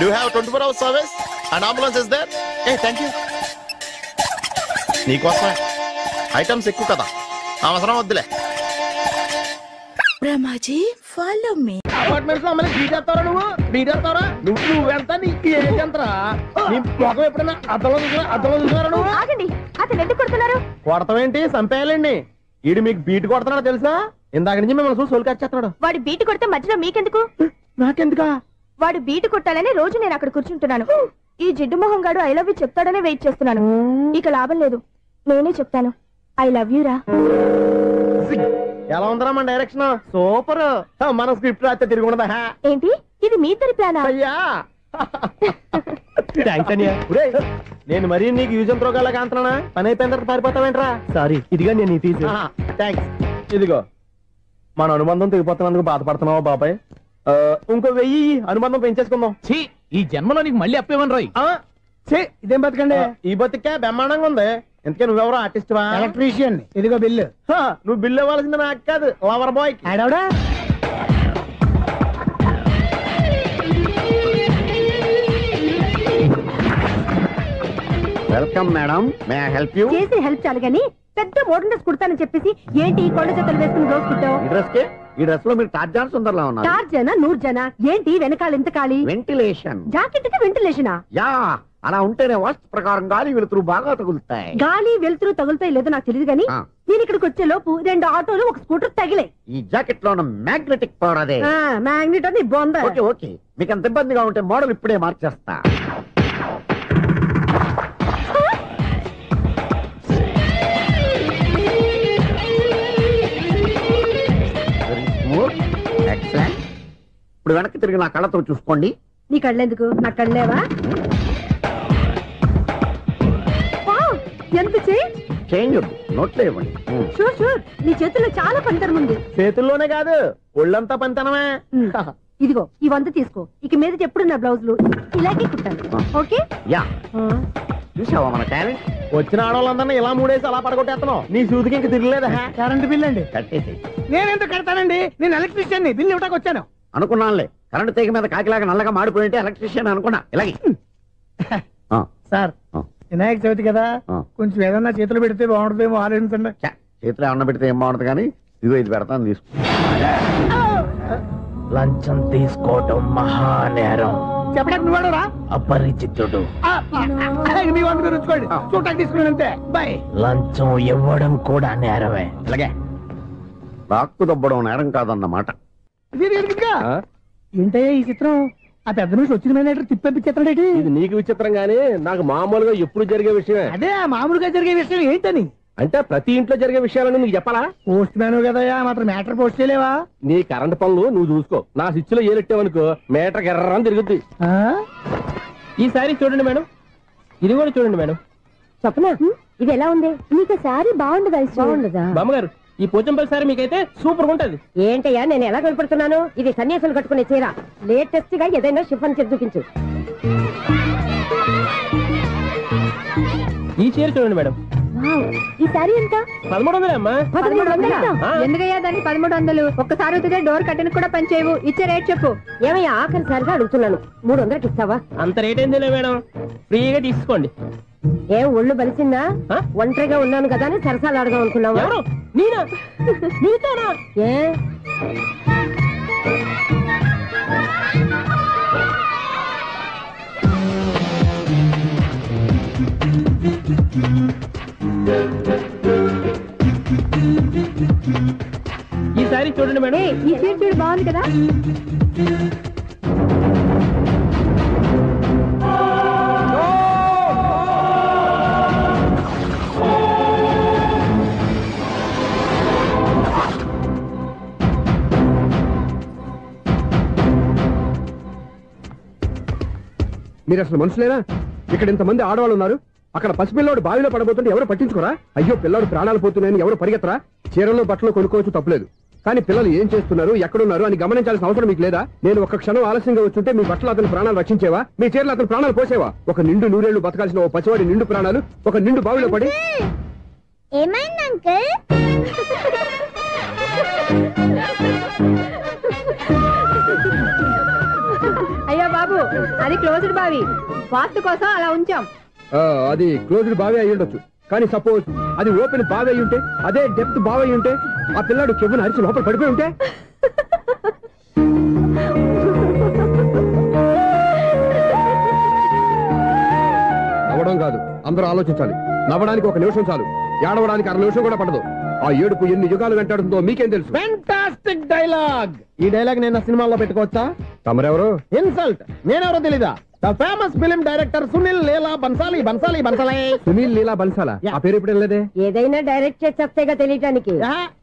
Do have 24 hours service and ambulance is there? Thank you. నీకోసమే ఐటమ్స్ ఎక్కువ కదా, అవసరం వద్దులే. Brahmaji follow me. అపార్ట్మెంట్స్ లో అమ్మని బీటేస్తారా నువ్వెంత నీకు ఏంటంతరా? నీ మొఖం ఎప్పుడైనా అద్దంలో చూసారా నువ్వు? ఆగండి, అతను ఎందుకు కొడుతున్నారు? కొడతామేంటి, చంపేయాలండి. ఈడు మీకు బీట్ కొడుతున్నాడు తెలుసా? ఇందాక నుంచి మిమ్మల్ని చూసి సోల్కొచ్చేస్తున్నాడు. వాడు బీటు కొడితే మధ్యలో మీకెందుకు? నాకెందుకా? వాడు బీటు కొట్టాలని రోజు నేను అక్కడ కూర్చుంటున్నాను. ఈ జిడ్డు మొహం గాడు ఐ లవ్ యూ చెప్తాడనే వెయిట్ చేస్తున్నాను. ఇక లాభం లేదు, నేనే చెప్తాను ఐ లవ్ యూ రా. ఎలా ఉందరా మన డైరెక్షన్? సూపర్. మన స్క్రిప్ట్ రాస్తే తిరిగి ఉండదా? ఏంటి ఇది మీ ఇద్దరి ప్లానా? అయ్యా నేను మరీ నీకు యూజ్ త్రోగాలా కాంతనా? పని అయిపోయిన తర్వాత పారిపోతావేంట్రా? సారీ, ఇదిగా నేను తీసి. థ్యాంక్స్. ఇదిగో మన అనుబంధం తెగిపోతున్నందుకు బాధపడుతున్నావా బాబాయ్? ఇంకో 1000 అనుబంధం పెంచేసుకుందాం. ఈ జన్మలో నీకు మళ్ళీ అప్పేమని రాయి. ఇదేం బతకండి? ఈ బతికే బ్రహ్మాండంగా ఉంది. ఎందుకే నువ్వెవరో ఆర్టిస్ట్ వా? ఎలక్ట్రీషియన్. ఇదిగో బిల్లు. నువ్వు బిల్లు ఇవ్వాల్సింది నాకు కాదు, లవర్ బాయ్. ఆడవడా? Welcome madam, may I help you? చేసి హెల్ప్ చాలు గాని పెద్ద మోడల్ డ్రెస్ కుడతానని చెప్పేసి ఏంటి ఈ కొండ జతలు వేసుకుని రోజు కుట్టావు? ఈ డ్రెస్ లో మీరు టార్జాన్ సుందర్లా ఉన్నారు. టార్జనా నూర్జనా ఏంటి వెనకాల ఎంత ఖాళీ? వెంటిలేషన్. జాకెట్ కి వెంటిలేషనా? యా, అలా ఉంటేనే వాస్తు ప్రకారం గాలి వెలుతురు బాగా తగులుతాయి. గాలి వెలుతురు తగులుతాయి లేదో నాకు తెలియదు గానీ నేను ఇక్కడికి వచ్చే లోపు 2 ఆటోలు ఒక స్కూటర్ తగిలే. ఈ జాకెట్ లో ఉన్న మ్యాగ్నెటిక్ పవర్ అదే. మ్యాగ్నెట్ అని బొంద. ఓకే ఓకే, మీకు అంత ఇబ్బందిగా ఉంటే మోడల్ ఇప్పుడే మార్చేస్తా. ఎక్సలెంట్. ఇప్పుడు వెనక్కి తిరిగి నా కళ్ళతో చూసుకోండి. నీ కళ్ళెందుకు, నా కళ్ళేవా? ఎంత చేంజ్ నోట్లో ఇవ్వండి. షూర్ షూర్, నీ చేతుల్లో చాలా పంతరం ఉంది. చేతుల్లోనే కాదు, ఒళ్ళంతా పంతనమే. ఇదిగో ఈ 100 తీసుకో. ఇక మీద ఎప్పుడు నా బ్లౌజులు ఇలాగే కుట్టాను. ఓకే? యా. చూసావా మన టాలెంట్? వచ్చిన ఆడవాళ్ళందరినీ ఇలా మూడేసి అలా పడగొట్టేస్తున్నావు. నీ సూదికి ఇంక తిరగలేదా? కరెంట్ బిల్ అండి. కట్టేసి. నేనెందుకు కడతానండి, నేను ఎలక్ట్రీషియన్. బిల్ ఇవ్వడానికి వచ్చాను. అనుకున్నానులే, కరెంట్ తీగ మీద కాకిలాగా నల్లగా మాడిపోయింటే ఎలక్ట్రీషియన్ అనుకున్నా. ఇలాగే సార్, వినాయక చవితి కదా, కొంచెం ఏదన్నా చేతులు పెడితే బాగుంటుందేమో ఆలోచించండి. చేతులు ఏమన్నా పెడితే ఏం బాగుంటుంది కానీ ఇదిగో ఇది పెడతాను, తీసుకో. లంచం తీసుకోవటం మహానేరం. చెప్పడానికి నువ్వాడరా? అపరిచితుడు. మీ వంద మీరు ఉంచుకోండి, చూడటానికి తీసుకున్నాను అంతే. బాయ్. లంచం ఇవ్వడం కూడా నేరమే. అలాగే రాక్కు దబ్బడం నేరం కాదన్నమాట. ఏంటయ్యా ఈ చిత్రం? ఆ పెద్ద మనిషి వచ్చిన మేనేటర్ తిప్పించేస్తాడేటి? ఇది నీకు విచిత్రం గానీ నాకు మామూలుగా ఎప్పుడు జరిగే విషయమే. అదే మామూలుగా జరిగే విషయం ఏంటని? అంటే ప్రతి ఇంట్లో జరిగే విషయాలను నీకు చెప్పాలా? పోస్ట్ మ్యాన్ కదయ్యా, మాత్రం మ్యాటర్ పోస్ట్ చేయలేవా? నీ కరెంట్ పనులు నువ్వు చూసుకో. నా స్విచ్ లో ఏలెట్టావనుకో మీటర్ ఎర్రని తిరుగుద్ది. ఈసారి చూడండి మేడం, ఇది కూడా చూడండి మేడం. చెప్పనా, ఇది ఎలా ఉంది? నీకు సారీ బాగుండదా? బాగుండదా బామ్మగారు? ఈ పోచంపల్లి సారీ మీకైతే సూపర్ ఉంటుంది. ఏంటయ్యా నేను ఎలా కనపడుతున్నాను? ఇది సన్యాసులు కట్టుకునే చీర. లేటెస్ట్ గా ఏదైనా షిఫన్ చేసి చూపించు. ఈ చీర చూడండి మేడం. ఈ సారీ ఎంత? 1300 అమ్మా. 1300? ఎందుకయ్యా దాన్ని 1300? ఒక్కసారి అవుతుందే డోర్ కట్టెన్ కూడా పని చేయవు. ఇచ్చే రేట్ చెప్పు. ఏమయ్యా ఆఖరిసారిగా అడుగుతున్నాను, 300కి ఇస్తావా? అంత రేట్ ఏంది మేడం, ఫ్రీగా తీసుకోండి. ఏం ఒళ్ళు బలిసిందా? ఒంటరిగా ఉన్నాను కదా అని సరసాలు అడగా అనుకున్నావా? నేనా? నీతోనా? ఏ ఈ సారీ చూడండి మేడం. ఈ చీర చూడు, బాగుంది కదా? మీరు అసలు మనుషులేనా? ఇక్కడ ఇంతమంది ఆడవాళ్ళు ఉన్నారు, అక్కడ పసిపిల్లాడు బావిలో పడబోతుంటే ఎవరు పట్టించుకోరా? అయ్యో పిల్లాడు ప్రాణాలు పోతున్నాయని ఎవరు పరిగెత్తరా? చీరలు బట్టలు కొనుక్కోవచ్చు తప్పులేదు, కానీ పిల్లలు ఏం చేస్తున్నారు, ఎక్కడున్నారు అని గమనించాల్సిన అవసరం మీకు లేదా? నేను ఒక్క క్షణం ఆలస్యంగా వచ్చుంటే మీ బట్టలు అతని ప్రాణాలు రక్షించేవా? మీ చీరలు అతని ప్రాణాలు పోసేవా? ఒక నిండు నూరేళ్లు బతకాల్సిన ఓ పసివాడి నిండు ప్రాణాలు ఒక నిండు బావిలో పడి. ఏమైంది అంకుల్? అయ్యో బాబు, అది క్లోజ్డ్ బావి, వాస్తు కోసం అలా ఉంచాం. అది క్లోజ్డ్ బావి అయి ఉండొచ్చు, కానీ సపోజ్ అది ఓపెన్ బావి అయి ఉంటే, అదే డెప్త్ బావి అయి ఉంటే, ఆ పిల్లాడు కెవ్వున అరిచి లోపల పడిపోయి ఉంటే? నవ్వడం కాదు, అందరూ ఆలోచించాలి. నవ్వడానికి ఒక నిమిషం చాలు, ఏడవడానికి 6 నిమిషం కూడా పడదు. ఆ ఏడుపు ఎన్ని యుగాలు వెంటాడుతుందో మీకేం తెలుసు? Fantastic dialogue. ఈ డైలాగ్ నేను సినిమాలో పెట్టుకోవచ్చా? తమరెవరు? ఇన్సల్ట్. నేనెవరో తెలీదా? The famous film director Sunil Leela Bansali. Sunil Leela బన్సాలా? ఆ పేరు ఇప్పుడు వెళ్ళలేదే. ఏదైనా డైరెక్ట్ చేసేగా తెలియటానికి.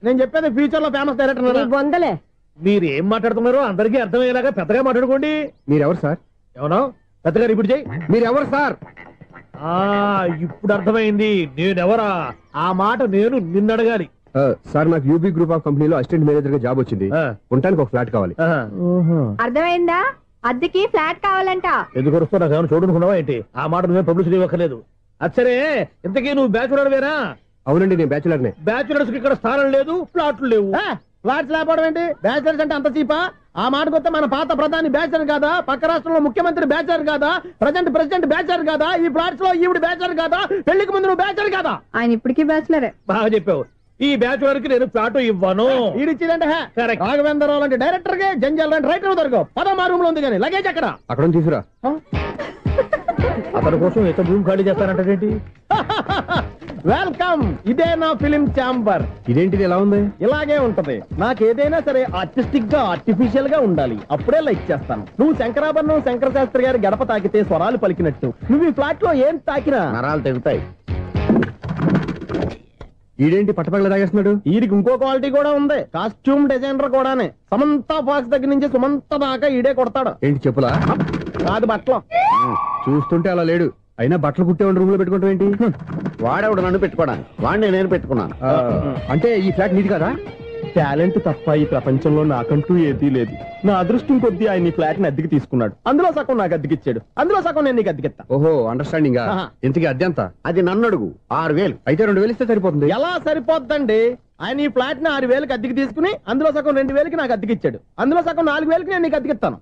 నేను చెప్పేది ఫ్యూచర్ లో ఫేమస్ డైరెక్టర్. బొందలే. మీరు ఏం మాట్లాడుతున్నారో అందరికీ అర్థమయ్యేలాగా పెద్దగా మాట్లాడుకోండి. మీరెవరు సార్? ఎవరో పెద్దగా రిపీట్ చేయి. మీరెవరు సార్? ఇప్పుడు అర్థమైంది నేనెవరా. ఆ మాట నేను నిన్నడగాలి. సార్, నాకు యూబీ గ్రూప్ ఆఫ్ కంపెనీలో అసిస్టెంట్ మేనేజర్ గా జాబ్ వచ్చింది. ఉండడానికి ఒక ఫ్లాట్ కావాలి. అర్థమైందా? అద్దెకి ఫ్లాట్ కావాలంట. ఎందుకు వస్తున్నా నాకు ఏమైనా చూడనుకున్నావా ఏంటి? ఆ మాట నువ్వే పబ్లిసిటీ ఇవ్వక్కర్లేదు. అచ్చరే, ఇంతకీ నువ్వు బ్యాచులర్ వేరా? అవునండి, నేను బ్యాచులర్నే. బ్యాచులర్స్ కి ఇక్కడ స్థానం లేదు, ఫ్లాట్లు లేవు. ఫ్లాట్స్ లేకపోవడం ఏంటి? బ్యాచులర్స్ అంటే అంత చీపా? ఆ మాటకొస్తే మన పాత ప్రధాని బ్యాచులర్ కాదా? పక్క రాష్ట్రంలో ముఖ్యమంత్రి బ్యాచులర్ కాదా? ప్రెసిడెంట్ బ్యాచులర్ కాదా? ఈ ఫ్లాట్స్ లో ఈవిడ బ్యాచులర్ కాదా? పెళ్లికి ముందు నువ్వు బ్యాచులర్ కాదా? ఆయన ఇప్పటికీ బ్యాచులరే. బాగా చెప్పావు. ఈ బ్యాచులర్ కి నేను ఫ్లాట్ ఇవ్వను. ఇచ్చిందంటే రాఘవేంద్రరావు లాంటి డైరెక్టర్ కి జంజల్ లాంటి రైటర్ దొరకవు. 13 రూమ్ లో ఉంది కానీ లగేజ్ అక్కడ తీసుకురా. అతని కోసం ఎంత రూమ్ ఖాళీ చేస్తానంటే వెల్కమ్. ఇదే నా ఫిలిం ఛాంబర్. ఇదేంటిది ఎలా ఉంది? ఇలాగే ఉంటది. నాకు ఏదైనా సరే ఆర్టిస్టిక్ గా ఆర్టిఫిషియల్ గా ఉండాలి, అప్పుడే లైక్ చేస్తాను. నువ్వు శంకరాభరణం శంకర శాస్త్రి గారి గడప తాకితే స్వరాలు పలికినట్టు నువ్వు ఈ ఫ్లాట్ లో ఏం తాకినా నరాలు తెగుతాయి. ఈడేంటి పట్టపగల తాగేస్తున్నాడు? ఈడికి ఇంకో క్వాలిటీ కూడా ఉంది. కాస్ట్యూమ్ డిజైనర్ కూడానే. సమంత ఫాక్స్ దగ్గర నుంచి సుమంత దాకా ఈడే కొడతాడు. ఏంటి చెప్పులా? కాదు, బట్టలు. చూస్తుంటే అలా లేడు. అయినా బట్టలు కుట్టేవాడి రూమ్ లో పెట్టుకుంటాం ఏంటి? వాడేవాడు నన్ను పెట్టుకోవడానికి, వాడిని నేను పెట్టుకున్నాను. అంటే ఈ ఫ్లాట్ నీది కదా? టాలెంట్ తప్ప ఈ ప్రపంచంలో నాకంటూ ఏదీ లేదు. నా అదృష్టం కొద్దీ ఆయన ఈ ఫ్లాట్ ని అద్దెకి తీసుకున్నాడు. అందులో సగం నాకు అద్దెకిచ్చాడు, అందులో సగం నేను నీకు అద్దెకిస్తా. ఓహో, అండర్స్టాండింగ్. ఇంతకీ అద్దె ఎంత? అది నన్ను అడుగు. 6,000. అయితే 2,000 ఇస్తే సరిపోతుంది. ఎలా సరిపోద్దండి? ఆయన ఈ ఫ్లాట్ ని 6,000కి అద్దెకి తీసుకుని అందులో సగం 2,000కి నాకు అద్దెకిచ్చాడు, అందులో సగం 4,000కి నేను నీకు అద్దెకిస్తాను.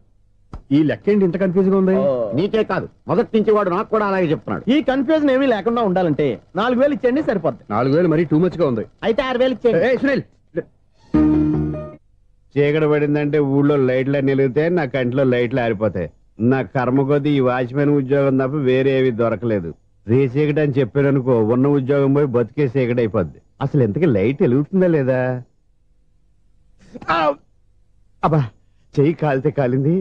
ఈ లెక్క ఏంటి ఇంత కన్ఫ్యూజ్ గా ఉంది? నీకే కాదు, మొదటి నుంచి వాడు నాకు కూడా అలాగే చెప్తున్నాడు. ఈ కన్ఫ్యూజన్ ఏమీ లేకుండా ఉండాలంటే 4,000 ఇచ్చేయండి, సరిపోద్ది. 4,000 మరి టూ మచ్ గా ఉంది. అయితే 6,000 ఇచ్చేయండి. సునీల్, చీకటి పడిందంటే ఊళ్ళో లైట్లు నిలిగితే నా కంట్లో లైట్లు ఆరిపోతాయి. నా కర్మ కొద్దీ ఈ వాచ్మెన్ ఉద్యోగం తప్ప వేరే ఏవి దొరకలేదు. రేచీకటి అని చెప్పారనుకో, ఉన్న ఉద్యోగం పోయి బతికే చీకటి అయిపోద్ది. అసలు ఎంతకీ లైట్ వెలుగుతుందా లేదా? అబ్బా, చెయ్యి కాలితే కాలింది,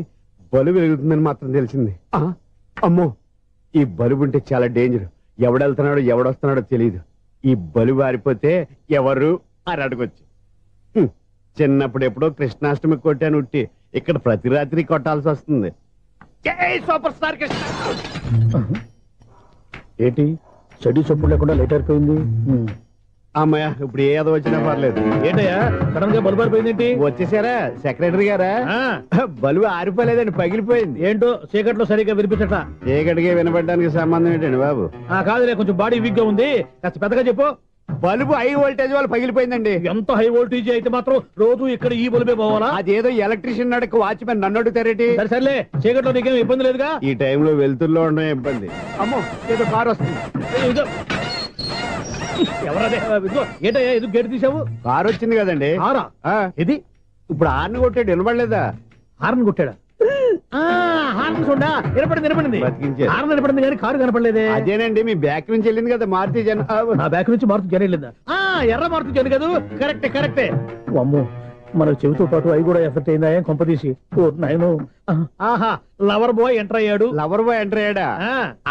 బలుబు వెలుగుతుందని మాత్రం తెలిసింది. అమ్మో, ఈ బలుబు ఉంటే చాలా డేంజర్. ఎవడెళ్తున్నాడో ఎవడొస్తున్నాడో తెలియదు. ఈ బలుబు ఆరిపోతే ఎవరు అని అడగొచ్చు. చిన్నప్పుడు ఎప్పుడో కృష్ణాష్టమి కొట్టాను ఉట్టి, ఇక్కడ ప్రతి రాత్రి కొట్టాల్సి వస్తుంది. Super star Krishna. ఏంటి చెడు చెప్పుడు లేకుండా లేట్ అయిపోయింది? అమ్మాయ, ఇప్పుడు ఏదో వచ్చినా పర్లేదు. ఏంటయ్యా సడన్ గా బలుబు ఆరిపోయింది? వచ్చేసారా సెక్రటరీ గారా? బలుబు ఆరిపోలేదండి, పగిలిపోయింది. ఏంటో చీకట్లో సరిగ్గా వినిపించట. చీకటికి వినపడడానికి సంబంధం ఏంటండి బాబు? కాదులే, కొంచెం బాడీ వీక్ గా ఉంది, కాస్త పెద్దగా చెప్పు. బల్బు హై వోల్టేజ్ వాళ్ళు పగిలిపోయిందండి. ఎంత హై వోల్టేజ్ అయితే మాత్రం రోజు ఇక్కడ ఈ బల్బే పోవాలా? అదేదో ఎలక్ట్రీషియన్ నడక వాచ్మెన్ నన్ను అడుగుతారేటి? సర్లే, చీకట్లో నీకేం ఇబ్బంది లేదుగా? ఈ టైంలో వెళ్తుల్లో ఉండడం ఇబ్బంది. అమ్మో, ఏదో కారు వస్తుంది. ఎవరదే? ఏంటయ్యా ఎందుకు గేటు తీసావు? కారు వచ్చింది కదండి. ఇది ఇప్పుడు హార్న్ కొట్టాడు, వినపడలేదా? హార్న్ కొట్టాడా? హార్న్ చూడా వినపడింది. హార్న్ వినపడింది కానీ కారు కనపడలేదే. అదేనండి, మీ బ్యాక్ నుంచి వెళ్ళింది కదా మారుతి జన. నా బ్యాక్ నుంచి మారుతి జన వెళ్ళిందా? ఎర్ర మారుతి జన కదా? కరెక్టే. అమ్మో, మన చెవితో పాటు అవి కూడా ఎఫెక్ట్ అయిందా కొంపదీసి? నాయను, ఆహా, లవర్ బాయ్ ఎంటర్ అయ్యాడు. లవర్ బాయ్ ఎంటర్ అయ్యాడా?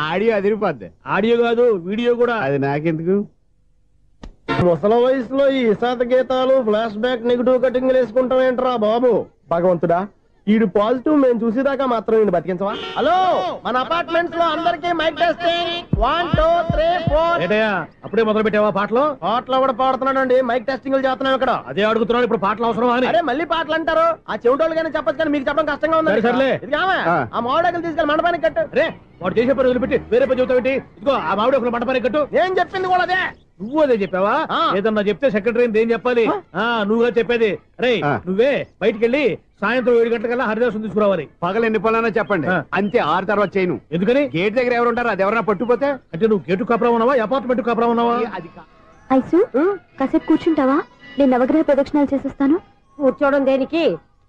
ఆడియో అదిరిపోద్ది. ఆడియో కాదు, వీడియో కూడా. అది నాకెందుకు? ముసలి వయసులో ఈ ఇసాత గీతాలు, ఫ్లాష్ బ్యాక్, నెగిటివ్ కటింగ్ వేసుకుంటాం ఏంట్రా బాబు? భగవంతుడా, ఈడు పాజిటివ్ మేము చూసేదాకా మాత్రం ఈయన బతికించవా? హలో, మన అపార్ట్మెంట్స్ లో అందరికీ మైక్ టెస్టింగ్ 1 2 3 4. ఏంటయ్యా అప్పుడే మొదలు పెట్టావా పాటలు? పాటలు కూడా పాడుతున్నాడు, మైక్ టెస్టింగ్ చేస్తున్నాం ఇక్కడ. అదే అడుగుతున్నాడు, ఇప్పుడు పాటలు అవసరం అని. అరే మళ్ళీ పాటలు అంటారు, ఆ చెవిటోళ్ళు కానీ చెప్పచ్చు కానీ మీకు చెప్పడం కష్టంగా ఉంది. సర్లే ఆ మామిడాకులు తీసుకెళ్ళి మండపానికి కట్టు. రే వాడు చేసే పని వదిలిపెట్టి వేరే పని చెబుతావు ఏంటి? ఇదిగో ఆ మామిడి ఒక మంటపానికి కట్టు. ఏం చెప్పింది కూడా అదే. నువ్వు అదే చెప్పావా? ఏదన్నా చెప్తే సెక్రటరీ ఏం చెప్పాలి? నువ్వుగా చెప్పేది. రే నువ్వే బయటికి వెళ్ళి సాయంత్రం 7 గంటలకల్లా హరిదాసం తీసుకురావాలి. పగలు ఎన్ని పనులన్నా చెప్పండి, అంతే. 6 తర్వాత చేయను. ఎందుకని? గేట్ దగ్గర ఎవరు ఉంటారు, అది ఎవరన్నా పట్టుపోతే. అంటే నువ్వు గేటు కాపురా ఉన్నావా, అపార్ట్మెంట్ కాపురా ఉన్నావా? ఐసు కాసేపు కూర్చుంటావా? నేను నవగ్రహ ప్రదక్షిణాలు చేసేస్తాను. కూర్చోవడం దేనికి?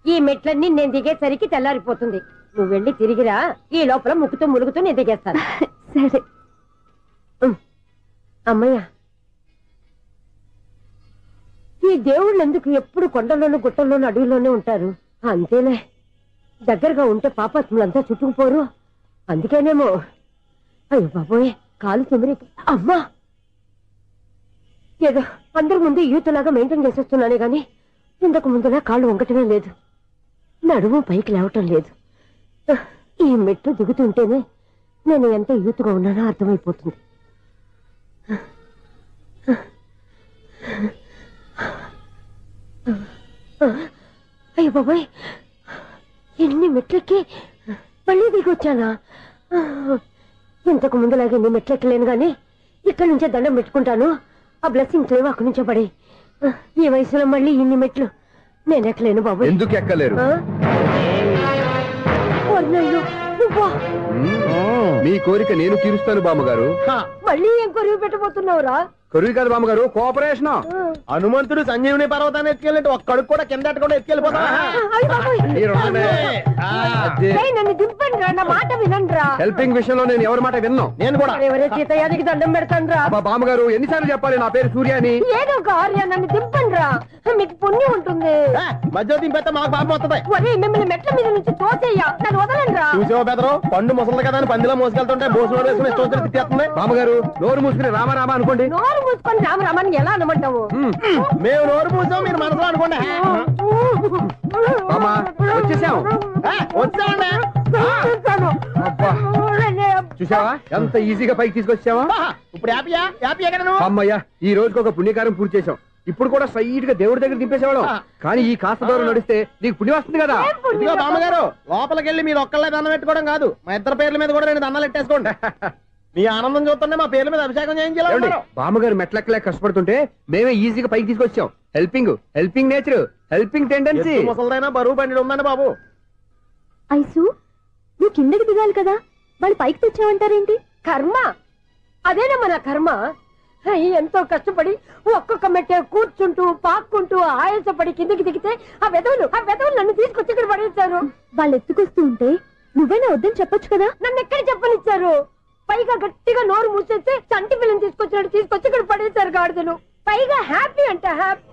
ఈ మెట్లన్నీ నేను దిగేసరికి తెల్లారిపోతుంది. నువ్వు వెళ్ళి తిరిగిరా, ఈ లోపల ముక్కుతూ ములుగుతూ నేను దిగేస్తాను. సరే అమ్మయ్య, ఈ దేవుళ్ళు ఎందుకు ఎప్పుడు కొండల్లోనూ గుట్టల్లోనూ అడవిలోనే ఉంటారు? అంతేలే, దగ్గరగా ఉంటే పాపాత్ములంతా చుట్టుకుపోరు. అందుకేనేమో. అయ్యో బాబోయ్, కాలు తిమిరి. అమ్మా, ఏదో అందరి ముందు యూత్లాగా మెయింటైన్ చేసేస్తున్నానే గాని ఇంతకు ముందులా కాళ్ళు వంకటమే లేదు, నడుము పైకి లేవటం లేదు. ఈ మెట్లు దిగుతుంటేనే నేను ఎంత యూత్గా ఉన్నానో అర్థమైపోతుంది. అయ్యో బాబాయ్, ఎన్ని మెట్లెక్కి మళ్ళీ దిగొచ్చానా? ఇంతకు ముందులాగే ఎన్ని మెట్లెక్కలేను గాని ఇక్కడి నుంచే దండం పెట్టుకుంటాను. ఆ బ్లెస్సింగ్ లేవు అక్కడి నుంచే పడి. ఈ వయసులో మళ్ళీ ఇన్ని మెట్లు నేను ఎక్కలేను బాబు. ఎందుకు ఎక్కలేరు? మీ కోరిక నేను తీరుస్తాను బామ్మగారు. మళ్ళీ ఏం కొరివి పెట్టబోతున్నావురా? కొరివి కాదు బామ్మగారు, కోఆపరేషన్. హనుమంతుడు సంజీవుని పర్వతాన్ని ఎత్తుకెళ్ళి ఒక్కడికి కూడా కింద కూడా ఎత్తుకెళ్ళిపోతా. నన్ను దింపండి రా, నా మాట వినండి రా. హెల్పింగ్ విషయంలో నేను ఎవరి మాట విన్నాను. నేను కూడా ఎవరే సీతయ్యానికి దండం పెడతాను రా. బామ్మగారు ఎన్నిసార్లు చెప్పాలి నా పేరు సూర్య అని? ఏదో ఒక ఆర్య, నన్ను దింపండి రా, మీకు పుణ్యం ఉంటుంది. మధ్య దింపేస్తే మాకు పాపం వస్తుంది. ఒరే మిమ్మల్ని మెట్ల మీద నుంచి తోసేయ్యా, నన్ను వదలండి రా. చూసావా బెదరు, పండు ముసలి కదా అని పందిలో మోసుకెళ్తుంటే బోసులో వేసుకుని స్తోత్రం తిట్టేస్తుంది. బామ్మగారు నోరు మూసుకుని రామారామా అనుకోండి. నోరు మూసుకొని రామరామని ఎలా అనమంటావు? మేము నోరు మూసాం, మీరు మనసులో అనుకోండి. వచ్చేసాం. చూసావా ఎంత ఈజీగా పైకి తీసుకొచ్చావా? ఇప్పుడు అమ్మయ్యా, ఈ రోజుకి ఒక పుణ్యకారం పూర్తి చేసాం. ఇప్పుడు కూడా స్ట్రైట్ గా దేవుడి దగ్గర దింపేసేవాళ్ళం. కానీ ఈ కాస్త దూరం నడిస్తే నీకు పుణ్యం వస్తుంది కదా. ఇదిగో బామ్మగారు, లోపలికి వెళ్ళి మీరు ఒక్కళ్ళే దండం పెట్టుకోవడం కాదు, మా ఇద్దరు పేర్ల మీద కూడా 2 దండాలు పెట్టేసుకోండి. మీ ఆనందం చూస్తుంటే మా పేర్ల మీద అభిషేకం చేయించాలి. బామ్మగారు మెట్లెక్కలే కష్టపడుతుంటే మేమే ఈజీగా పైకి తీసుకొచ్చాం. Helping nature, helping tendency. ముసలిదైనా బరువు బండి ఉందండి బాబు. ఐసు నువ్వు కిందకి దిగాలి కదా, వాళ్ళు పైకి తెచ్చావంటారేంటి? కర్మ అదేనమ్మా నా కర్మ. ఎంతో కష్టపడి ఒక్కొక్క మెట్టే కూర్చుంటూ పాక్కుంటూ ఆయాసపడి కిందకి దిగితే ఆ వెధవులు నన్ను తీసుకొచ్చి ఇక్కడ పడేశారు. వాళ్ళు ఎత్తుకొస్తూ ఉంటే నువ్వైనా వద్దని చెప్పొచ్చు కదా. నన్ను ఎక్కడ చెప్పనిచ్చారు? పైగా గట్టిగా నోరు మూసేస్తే చంటి పిల్లని తీసుకొచ్చినట్టు తీసుకొచ్చి ఇక్కడ పడేశారు గాడిదలు. పైగా హ్యాపీ అంట హ్యాపీ.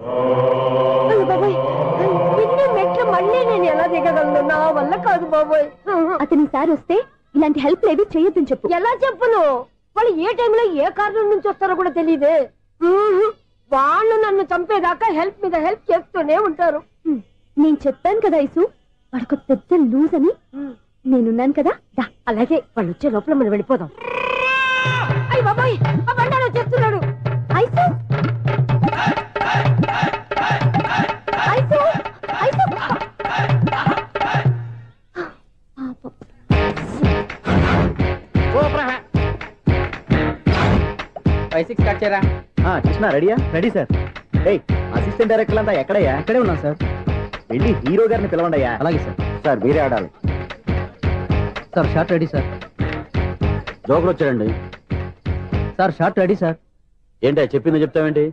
బాబోయ్, ఇన్ని మెట్లు మళ్ళీ నేను ఎలా దిగగలను? నా వల్ల కాదు బాబోయ్. అతని సారి వస్తే ఇలాంటి హెల్ప్ లేవి చేయొద్దని చెప్పు. ఎలా చెప్పును? వాళ్ళు ఏ టైంలో ఏ కారణం నుంచి వస్తారో కూడా తెలియదే. వాళ్ళు నన్ను చంపేదాకా హెల్ప్ మీద హెల్ప్ చేస్తూనే ఉంటారు. నేను చెప్పాను కదా ఐసు, వాడొక పెద్ద లూజ్ అని. నేనున్నాను కదా. అలాగే వాళ్ళు వచ్చే లోపల మనం వెళ్ళిపోదాం. అయ్య బాబాయ్, ఆ బండారు వచ్చేస్తున్నాడు. ఐసు ఐసు ఐసు 5-6 కట్ చేయరా. కృష్ణ రెడీయా? Ready sir. అసిస్టెంట్ డైరెక్టర్ అంతా ఎక్కడయ్యా? ఇక్కడే ఉన్నాం సార్. వెళ్ళి హీరో గారిని పిలవండియా. అలాగే సార్. సార్ మీరే ఆడాలి సార్. Short ready sir. జోకులు వచ్చాడండి సార్. Short ready sir. ఏంటి చెప్పింది చెప్తావేంటి?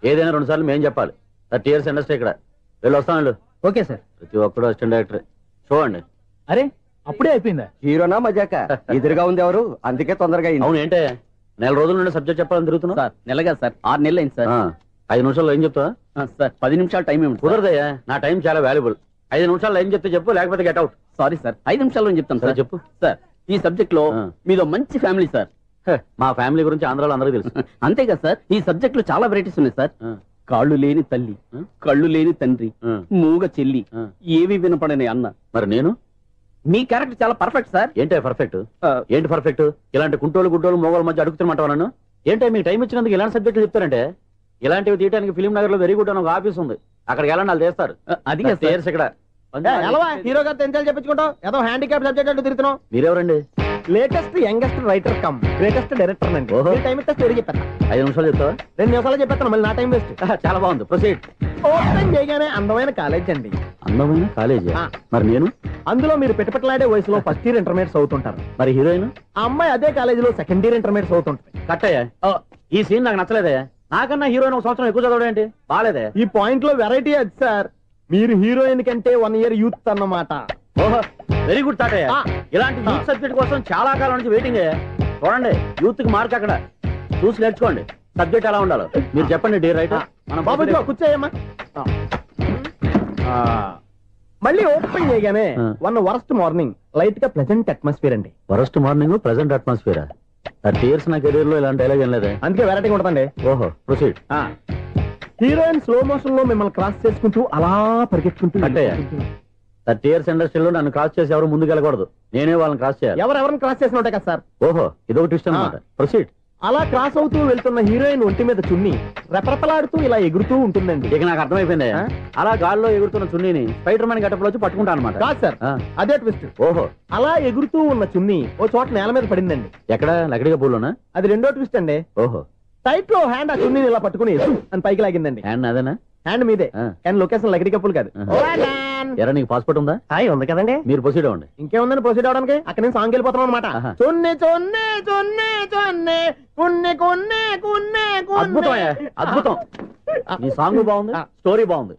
ఏదైనా 2 సార్లు మేం చెప్పాలి. 30 years ఇండస్ట్రీ ఇక్కడ. వెళ్ళి వస్తాను. Okay sir. ప్రతి ఒక్కడు అసిస్టెంట్ డైరెక్టర్. చూడండి. అరే అప్పుడే అయిపోయిందా? హీరోనా మజాక? ఎదురుగా ఉంది ఎవరు, అందుకే తొందరగా. అవును ఏంటే, 4 రోజుల నుండి సబ్జెక్ట్ చెప్పాలని తిరుగుతున్నా సార్. నెలగా సార్, 6 నెలలు అయింది సార్. 5 నిమిషాల్లో ఏం చెప్తా సార్? 10 నిమిషాలు టైం ఏమి కుదరదయ్యా. నా టైం చాలా వాల్యుబుల్. 5 నిమిషాల్లో ఏం చెప్తే చెప్పు, లేకపోతే గెట్ అవుట్. సారీ సార్, 5 నిమిషాల్లో చెప్తాను సార్. చెప్పు సార్. ఈ సబ్జెక్ట్ లో మీదో మంచి ఫ్యామిలీ సార్. మా ఫ్యామిలీ గురించి ఆంధ్రాలో అందరికీ తెలుసు. అంతేగా సార్, ఈ సబ్జెక్ట్ లో చాలా వెరైటీస్ ఉన్నాయి సార్. కాళ్ళు లేని తల్లి, కళ్ళు లేని తండ్రి, మూగ చెల్లి, ఏవి వినపడని అన్న. మరి నేను మీ క్యారెక్టర్ చాలా పర్ఫెక్ట్ సార్. ఏంటే పర్ఫెక్ట్? ఏంటి పర్ఫెక్ట్? ఇలాంటి గుంటోళ్ళు మొగోళ్ళ మధ్య అడుగుతున్నమాట నన్ను. ఏంటంటే మీకు టైం ఇచ్చినందుకు ఇలాంటి సబ్జెక్టులు చెప్తారంటే, ఇలాంటివి తీయడానికి ఫిలిం నగర్ లో వెరీ గుడ్ అని ఒక ఆఫీస్ ఉంది, అక్కడికి వెళ్ళండి వాళ్ళు చేస్తారు. అది ఇక్కడ హీరో గారితో ఎంత చెప్పించుకుంటావు? ఏదో హ్యాండిక్యాప్ సబ్జెక్ట్ అంటూ తిరుగుతున్నావు. మీరెవరండి? Latest youngest writer come greatest director అండి. టైం ఇస్తే స్టోరీ చెప్పాను. 5 నిమిషాలు చెప్తావా? 2 నిమిషాలు చెప్పేస్తాను, మళ్ళీ నా టైం వేస్ట్. చాలా బాగుంది, ప్రొసీడ్. ఓపెన్ చేయగానే అందమైన కాలేజ్ అండి. అందమైన కాలేజీ? మరి నేను అందులో మీరు పెట్టుపట్లాడే వయసులో ఫస్ట్ ఇయర్ ఇంటర్మీడియట్స్ అవుతుంటారు. మరి హీరోయిన్? ఆ అమ్మాయి అదే కాలేజీలో సెకండ్ ఇయర్ ఇంటర్మీడియట్స్ అవుతుంటారు. కట్టయ్యా, ఈ సీన్ నాకు నచ్చలేదే. నాకన్నా హీరోయిన్ 1 సంవత్సరం ఎక్కువ చదవడం ఏంటి? బాలేదే. ఈ పాయింట్ లో వెరైటీ అది సార్. మీరు హీరోయిన్ కంటే 1 ఇయర్ యూత్ అన్నమాట. ఓహో, వెరీ గుడ్ తాటయ్య. ఇలాంటి యూత్ సబ్జెక్ట్ కోసం చాలా కాలం నుంచి వెయిటింగ్. చూడండి, యూత్ కి మార్క్ అక్కడ చూసి నేర్చుకోండి. సబ్జెక్ట్ ఎలా ఉండాలో మీరు చెప్పండి. డే రైటర్ బాబు కూర్చోయమ్మా. మళ్ళీ ఓపెన్ చేయగానే వరస్ట్ మార్నింగ్ లైట్ గా ప్లెజెంట్ అట్మాస్ఫియర్ అండి. Worst morning pleasant atmosphere. 30 years నా కెరీర్ లో ఇలాంటి డైలాగ్ ఏం లేదే. అందుకే వెరైటీ ఉంటుందండి. ఓహో, ప్రొసీడ్. హీరోయిన్ స్లో మోషన్ లో మిమ్మల్ని క్రాస్ చేసుకుంటూ అలా పరిగెత్తుకుంటూ 30 years ఇండస్ట్రీలో నన్ను క్రాస్ చేసి ఎవరు ముందుకు వెళ్ళకూడదు, నేనే వాళ్ళని క్రాస్ చేయాలి. ఎవరెవరిని క్రాస్ చేసిన ఉంటాయి కదా సార్. ఓహో, ఇదొక ట్విస్ట్ అన్నమాట. ప్రొసీడ్. అలా క్రాస్ అవుతూ వెళ్తున్న హీరోయిన్ ఒంటి మీద చున్ని రెపరెపలాడుతూ ఇలా ఎగురుతూ ఉంటుందండి. ఇక నాకు అర్థమైపోయింది. అలా గాల్లో ఎగురుతున్న చున్నీని స్పైడర్ మ్యాన్ గెటప్ లో వచ్చి పట్టుకుంటాను అనమాట. కాదు సార్, అదే ట్విస్ట్. ఓహో, అలా ఎగురుతూ ఉన్న చున్ని ఓ చోట నేల మీద పడిందండి. ఎక్కడ? లకడిగా పూలోనా? అది రెండో ట్విస్ట్ అండి. ఓహో, టైట్ లో హ్యాండ్ ఆ చున్నీని ఇలా పట్టుకుని అని పైకి లాగిందండి. హ్యాండ్ అదేనా? హ్యాండ్ మీదే, కానీ లొకేషన్ లకడి కప్పులు కాదు. ఎరా, నీకు పాస్పోర్ట్ ఉందా? ఉంది కదండి. మీరు ప్రొసీడ్ అవ్వండి. ఇంకేముందని ప్రొసీడ్ అవడానికి? అక్కడ నేను సాంగ్ వెళ్ళిపోతున్నాం అనమాట. చొన్నే చొన్నే చొన్నే చొన్నే కున్నే కున్నే కున్నే. అద్భుతం, అద్భుతం. నీ సాంగ్ బాగుంది, స్టోరీ బాగుంది.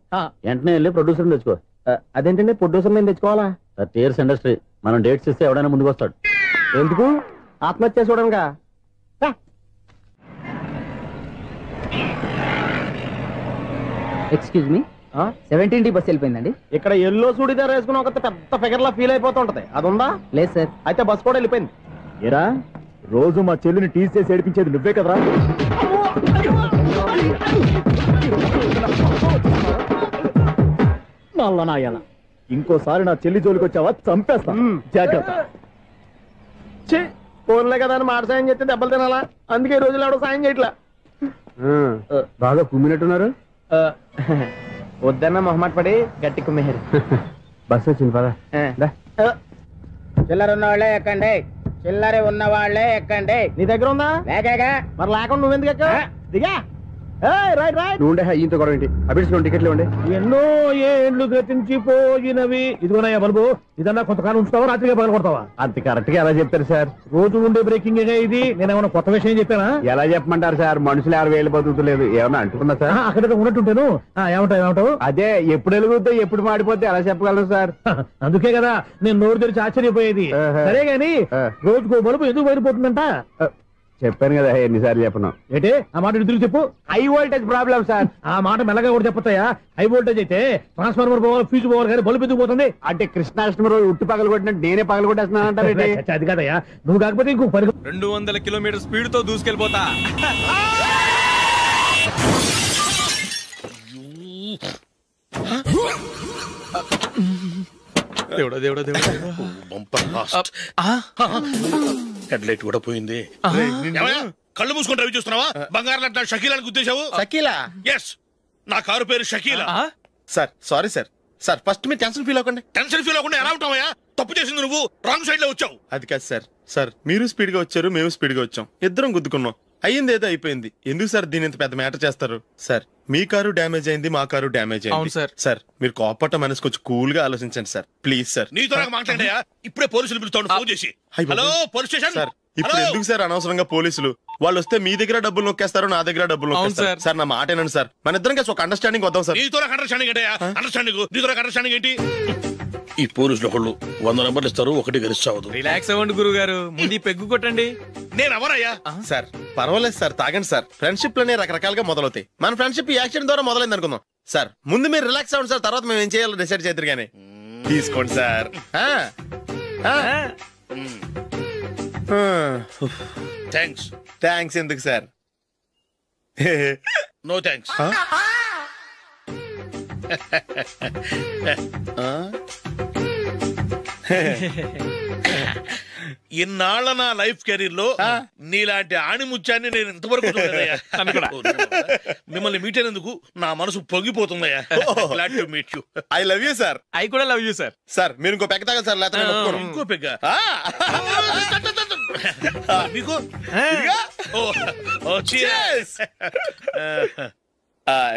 వెంటనే వెళ్ళి ప్రొడ్యూసర్ తెచ్చుకో. అదేంటండి ప్రొడ్యూసర్ నేను తెచ్చుకోవాలా? 30 years ఇండస్ట్రీ, మనం డేట్స్ ఇస్తే ఎవడైనా ముందుకు వస్తాడు. ఎందుకు? ఆత్మహత్య చూడనుగా. Excuse me, 17D bus వెళ్ళిపోయిందండి. ఇక్కడ ఎల్లో చూడిదార్ వేసుకుని ఒక పెద్ద ఫిగర్ లా ఫీల్ అయిపోతుంటది, అది ఉందా? లేదు సార్. అయితే బస్ కూడా వెళ్ళిపోయింది. ఏరా, రోజు మా చెల్లిని టీస్ చేసి ఏడిపించేది నువ్వే కదరా? నాయన, ఇంకోసారి నా చెల్లి జోలికి వచ్చావా చంపేస్తా, జాగ్రత్త. ఫోన్లే కదా అని మాట సాయం చేస్తే దెబ్బలు తినాలా? అందుకే ఈ రోజులు ఎవడో సాయం చేయట్లా. బాగా కుమ్మినట్టున్నారు. వద్దన్న మొహమాట పడి గట్టి కుమ్మేరు. బస్ వచ్చింది పదా. చిల్లర ఉన్న వాళ్ళే ఎక్కండి, చిల్లర ఉన్న వాళ్ళే ఎక్కండి. నీ దగ్గర ఉందా? లేకగా. మరి లేకుండా నువ్వెందుకు ఎక్కా? దిగా. Right right. నువ్వు ఈయంతో గొడవ ఏంటి? అభిడిచిన టికెట్లు ఇవ్వండి. ఎన్నో ఏండ్లు గతించిపోయినవి. ఇదిగోనయ్యా బల్బు, ఇదన్నా కొంతకాలం ఉంచుతావా, రాత్రిగా పగల కొడతావా? అంత కరెక్ట్ గా ఎలా చెప్తారు సార్? రోజు ఉండే బ్రేకింగ్ ఇది. నేనేమన్నా కొత్త విషయం చెప్పానా? ఎలా చెప్పమంటారు సార్? మనుషులు 6 వేలు బతుకుతలేదు, ఏమన్నా అంటున్నా సార్? అక్కడ ఉన్నట్టుంటాను. ఏమంటావు? అదే ఎప్పుడు వెలుగుద్దో ఎప్పుడు మాడిపోతే ఎలా చెప్పగలరు సార్? అందుకే కదా నేను నోరు తెరిచి ఆశ్చర్యపోయేది. సరే గాని రోజుకో బల్బు ఎందుకు బయటపోతుందంట? చెప్పాను కదా ఎన్నిసార్లు చెప్పను. ఏంటి ఆ మాట తిరిగి చెప్పు. High voltage problem sir. ఆ మాట మెల్లగా కూడా చెప్పతాయా? హై వోల్టేజ్ అయితే ట్రాన్స్ఫార్మర్ పోవాలి, ఫ్యూజ్ పోవాలి, కానీ బల్బు ఎందుకు పోతుంది? అంటే కృష్ణాష్టమి రోజు ఉట్టి పగలు కొట్టినట్టు నేనే పగలు కొట్టేస్తున్నానంటే అది కదయ్యా, నువ్వు కాకపోతే ఇంకో 200 కిలోమీటర్ స్పీడ్ తో దూసుకెళ్ళిపోతా. దేవుడా దేవుడా దేవుడా, బంపర్ ఫాస్ట్. హెడ్ లైట్ కూడా పోయింది. కళ్ళు మూసుకొని రవి చూస్తున్నావా? బంగారం లాంటి షకీలాని గుర్తించావు? షకీలా? ఎస్, నా కారు పేరు Shakeela. Sir sorry sir. Sir first మీరు టెన్షన్ ఫీల్ అవ్వకండి. టెన్షన్ ఫీల్ అవ్వకుండా ఎలా ఉంటావా? తప్పు చేసింది నువ్వు, రాంగ్ సైడ్ లో వచ్చావు. అది కాదు సార్. సార్ మీరు స్పీడ్ గా వచ్చారు, మేము స్పీడ్ గా వచ్చాం, ఇద్దరం గుద్దుకున్నాం. అయ్యింది ఏదో అయిపోయింది. ఎందుకు సార్ దీని ఇంత పెద్ద మ్యాటర్ చేస్తారు? సార్ మీ కారు డ్యామేజ్ అయింది, మా కారు డ్యామేజ్ అయింది. సార్ సార్ మీరు కోపట్ట మనసు కొంచెం కూల్ గా ఆలోచించండి సార్, ప్లీజ్ సార్. నీతో నాకు మాట్లాడాయా? ఇప్పుడే పోలీసులు పిలుస్తాను, ఫోన్ చేసి. Hello police station. సార్ ఇప్పుడు ఎందుకు సార్ అనవసరంగా పోలీసులు? వాళ్ళు వస్తే మీ దగ్గర డబ్బులు నొక్కేస్తారు, నా దగ్గర డబ్బులు నొక్కేస్తారు. సార్ నా మాట ఏనండి సార్, మన ఇద్దరం కలిసి ఒక అండర్స్టాండింగ్ వద్దాం సార్. నీతో అండర్స్టాండింగ్ ఏంటి? అండర్స్టాండింగ్ నీతో అండర్స్టాండింగ్ ఏంటి? ఈ పోలీసులు ఒకళ్ళు 100 నెంబర్లు ఇస్తారు, ఒకటి గెలిచావదు. రిలాక్స్ అవ్వండి గురువు గారు, ముందు పెగ్గు కొట్టండి. నేను ఎవరయ్యా? సార్ పర్వాలేదు సార్, తాగండి సార్. ఫ్రెండ్షిప్ లోనే రకరకాలుగా మొదలవుతాయి. మన ఫ్రెండ్షిప్ ఈ యాక్సిడెంట్ ద్వారా మొదలైంది అనుకుందాం. సార్ ముందు మీరు రిలాక్స్ అవ్వండి సార్, తర్వాత మేము ఏం చేయాలో డిసైడ్ చేద్దరు గానీ. తీసుకోండి సార్. థ్యాంక్స్. థ్యాంక్స్ ఎందుకు సార్? No thanks. ఇన్నాళ్ళ నా లైఫ్ కెరీర్ లో నీలాంటి ఆణిముత్యాన్ని నేను ఇంతవరకు చూడలేదయ్యా. మిమ్మల్ని మీట్ అయినందుకు నా మనసు పొంగిపోతుందయ్యా. Glad to meet you. I love you sir. I కూడా లవ్ యూ సార్. సార్ మీరు ఇంకో పెక్క తాగాలి సార్, లేకపోతే ఇంకో పెగ్గ మీకు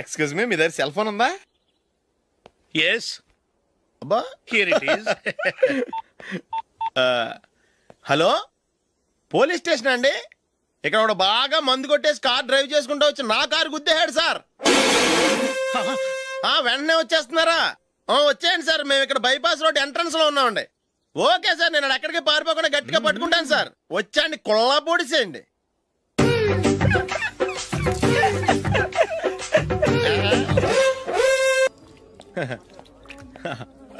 ఎక్స్క్యూజ్ మీ, మీ దగ్గర సెల్ ఫోన్ ఉందా? ఎస్. అబ్బా, here it is. Hello, police station అండి. ఇక్కడ ఒకడు బాగా మందు కొట్టేసి కార్ డ్రైవ్ చేసుకుంటూ వచ్చి నా కారు గుద్దేశాడు సార్. వెంటనే వచ్చేస్తున్నారా? వచ్చేయండి సార్, మేము ఇక్కడ బైపాస్ రోడ్ ఎంట్రన్స్ లో ఉన్నామండి. ఓకే సార్, నేను ఎక్కడికి పారిపోకుండా గట్టిగా పట్టుకుంటాను సార్. వచ్చాండి, కొల్లా పొడిసేయండి.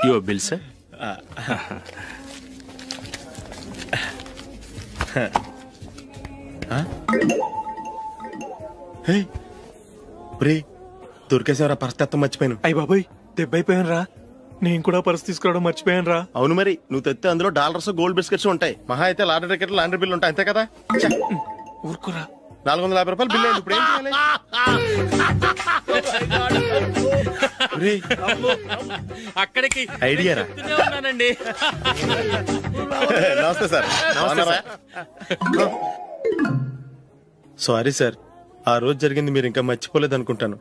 Your bill sir. దొరికేసేవరా, పరిస్థితి మర్చిపోయాను. అయ్య బాబాయ్, దెబ్బైపోయాను రా. నేను కూడా పర్స్ తీసుకురావడం మర్చిపోయాను రా. అవును మరి, నువ్వు తెస్తే అందులో డాలర్స్, గోల్డ్ బిస్కెట్స్ ఉంటాయి. మహా అయితే లాటరీ టికెట్, లాండ్రీ బిల్లు ఉంటాయి, అంతే కదా. ఊరుకురా. 450 రూపాయలు బిల్లు అయింది. ఇప్పుడు ఏం చేయాలి? అక్కడికి ఐడియా రా. ఉన్నానండి. నమస్తే సార్. సారీ సార్, ఆ రోజు జరిగింది మీరు ఇంకా మర్చిపోలేదు అనుకుంటాను.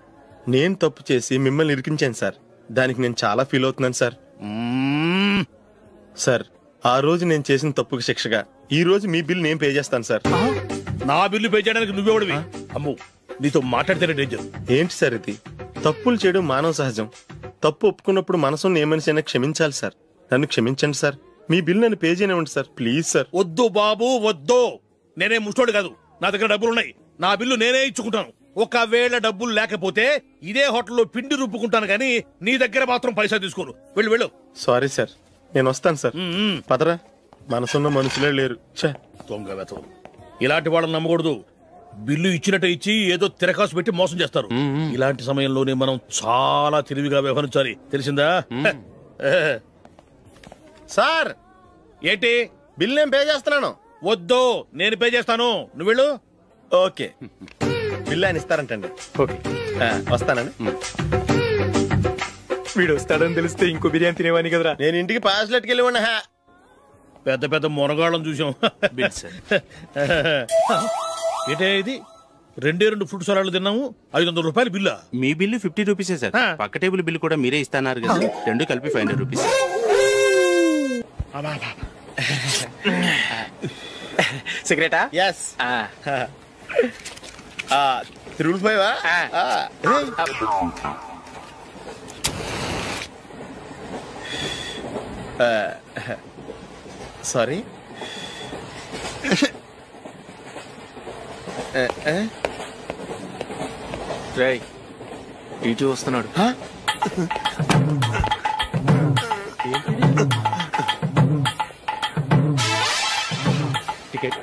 నేను తప్పు చేసి మిమ్మల్ని ఇరికించాను సార్. దానికి నేను చాలా ఫీల్ అవుతున్నాను సార్. సార్, ఆ రోజు నేను చేసిన తప్పుకి శిక్షగా ఈ రోజు మీ బిల్ నేను పే చేస్తాను సార్. నా బిల్లు పే చేయడానికి నువ్వెవడివి? అమ్ము, నీతో మాట్లాడితేనే డేంజర్. ఏంటి సార్ ఇది? తప్పులు చేయడం మానవ సహజం. తప్పు ఒప్పుకున్నప్పుడు మనసుని ఏ మనిషి అయినా క్షమించాలి సార్. నన్ను క్షమించండి సార్. మీ బిల్ నన్ను పే చేయనివ్వండి సార్, ప్లీజ్ సార్. వద్దు బాబు, వద్దు. నేనే ముష్టోడు కాదు, నా దగ్గర డబ్బులున్నాయి. నా బిల్లు నేనే ఇచ్చుకుంటాను. ఒకవేళ డబ్బులు లేకపోతే ఇదే హోటల్లో పిండి రుబ్బుకుంటాను, కానీ నీ దగ్గర మాత్రం పైసా తీసుకోను. వెళ్ళు వెళ్ళు. సారీ సార్, నేను వస్తాను సార్. పదరా, మనసున్న మనుషులే లేరు. దొంగ వెతవు. ఇలాంటి వాళ్ళని నమ్మకూడదు. బిల్లు ఇచ్చినట్టు ఇచ్చి ఏదో తిరకాసు పెట్టి మోసం చేస్తారు. ఇలాంటి సమయంలోనే మనం చాలా తెలివిగా వ్యవహరించాలి, తెలిసిందా? సార్, ఏంటి? బిల్ నేను పే చేస్తున్నాను. వద్దు, నేను పే చేస్తాను, నువ్వు వెళ్ళు. ఓకే, బిల్ ఆయన ఇస్తారంటండి. ఓకే, వస్తానండి. వీడు వస్తాడని తెలిస్తే ఇంకో బిర్యానీ తినేవాని కదరా. నేను ఇంటికి పాస్లెట్కి వెళ్ళివ్వండి. పెద్ద పెద్ద మునగాళ్ళం చూసాం. ఏంటే ఇది? 2 ఫ్రూట్ సలాడ్లు తిన్నాము, 500 రూపాయలు బిల్లా? మీ బిల్లు 50 రూపీసే సార్. పక్క టేబుల్ బిల్లు కూడా మీరే ఇస్తాన్నారు కదా, రెండు కలిపి 500 రూపీస్. సిగరెటా? ఎస్. 3 సారీ. రేయ్, ఇటు వస్తున్నాడు. టికెట్.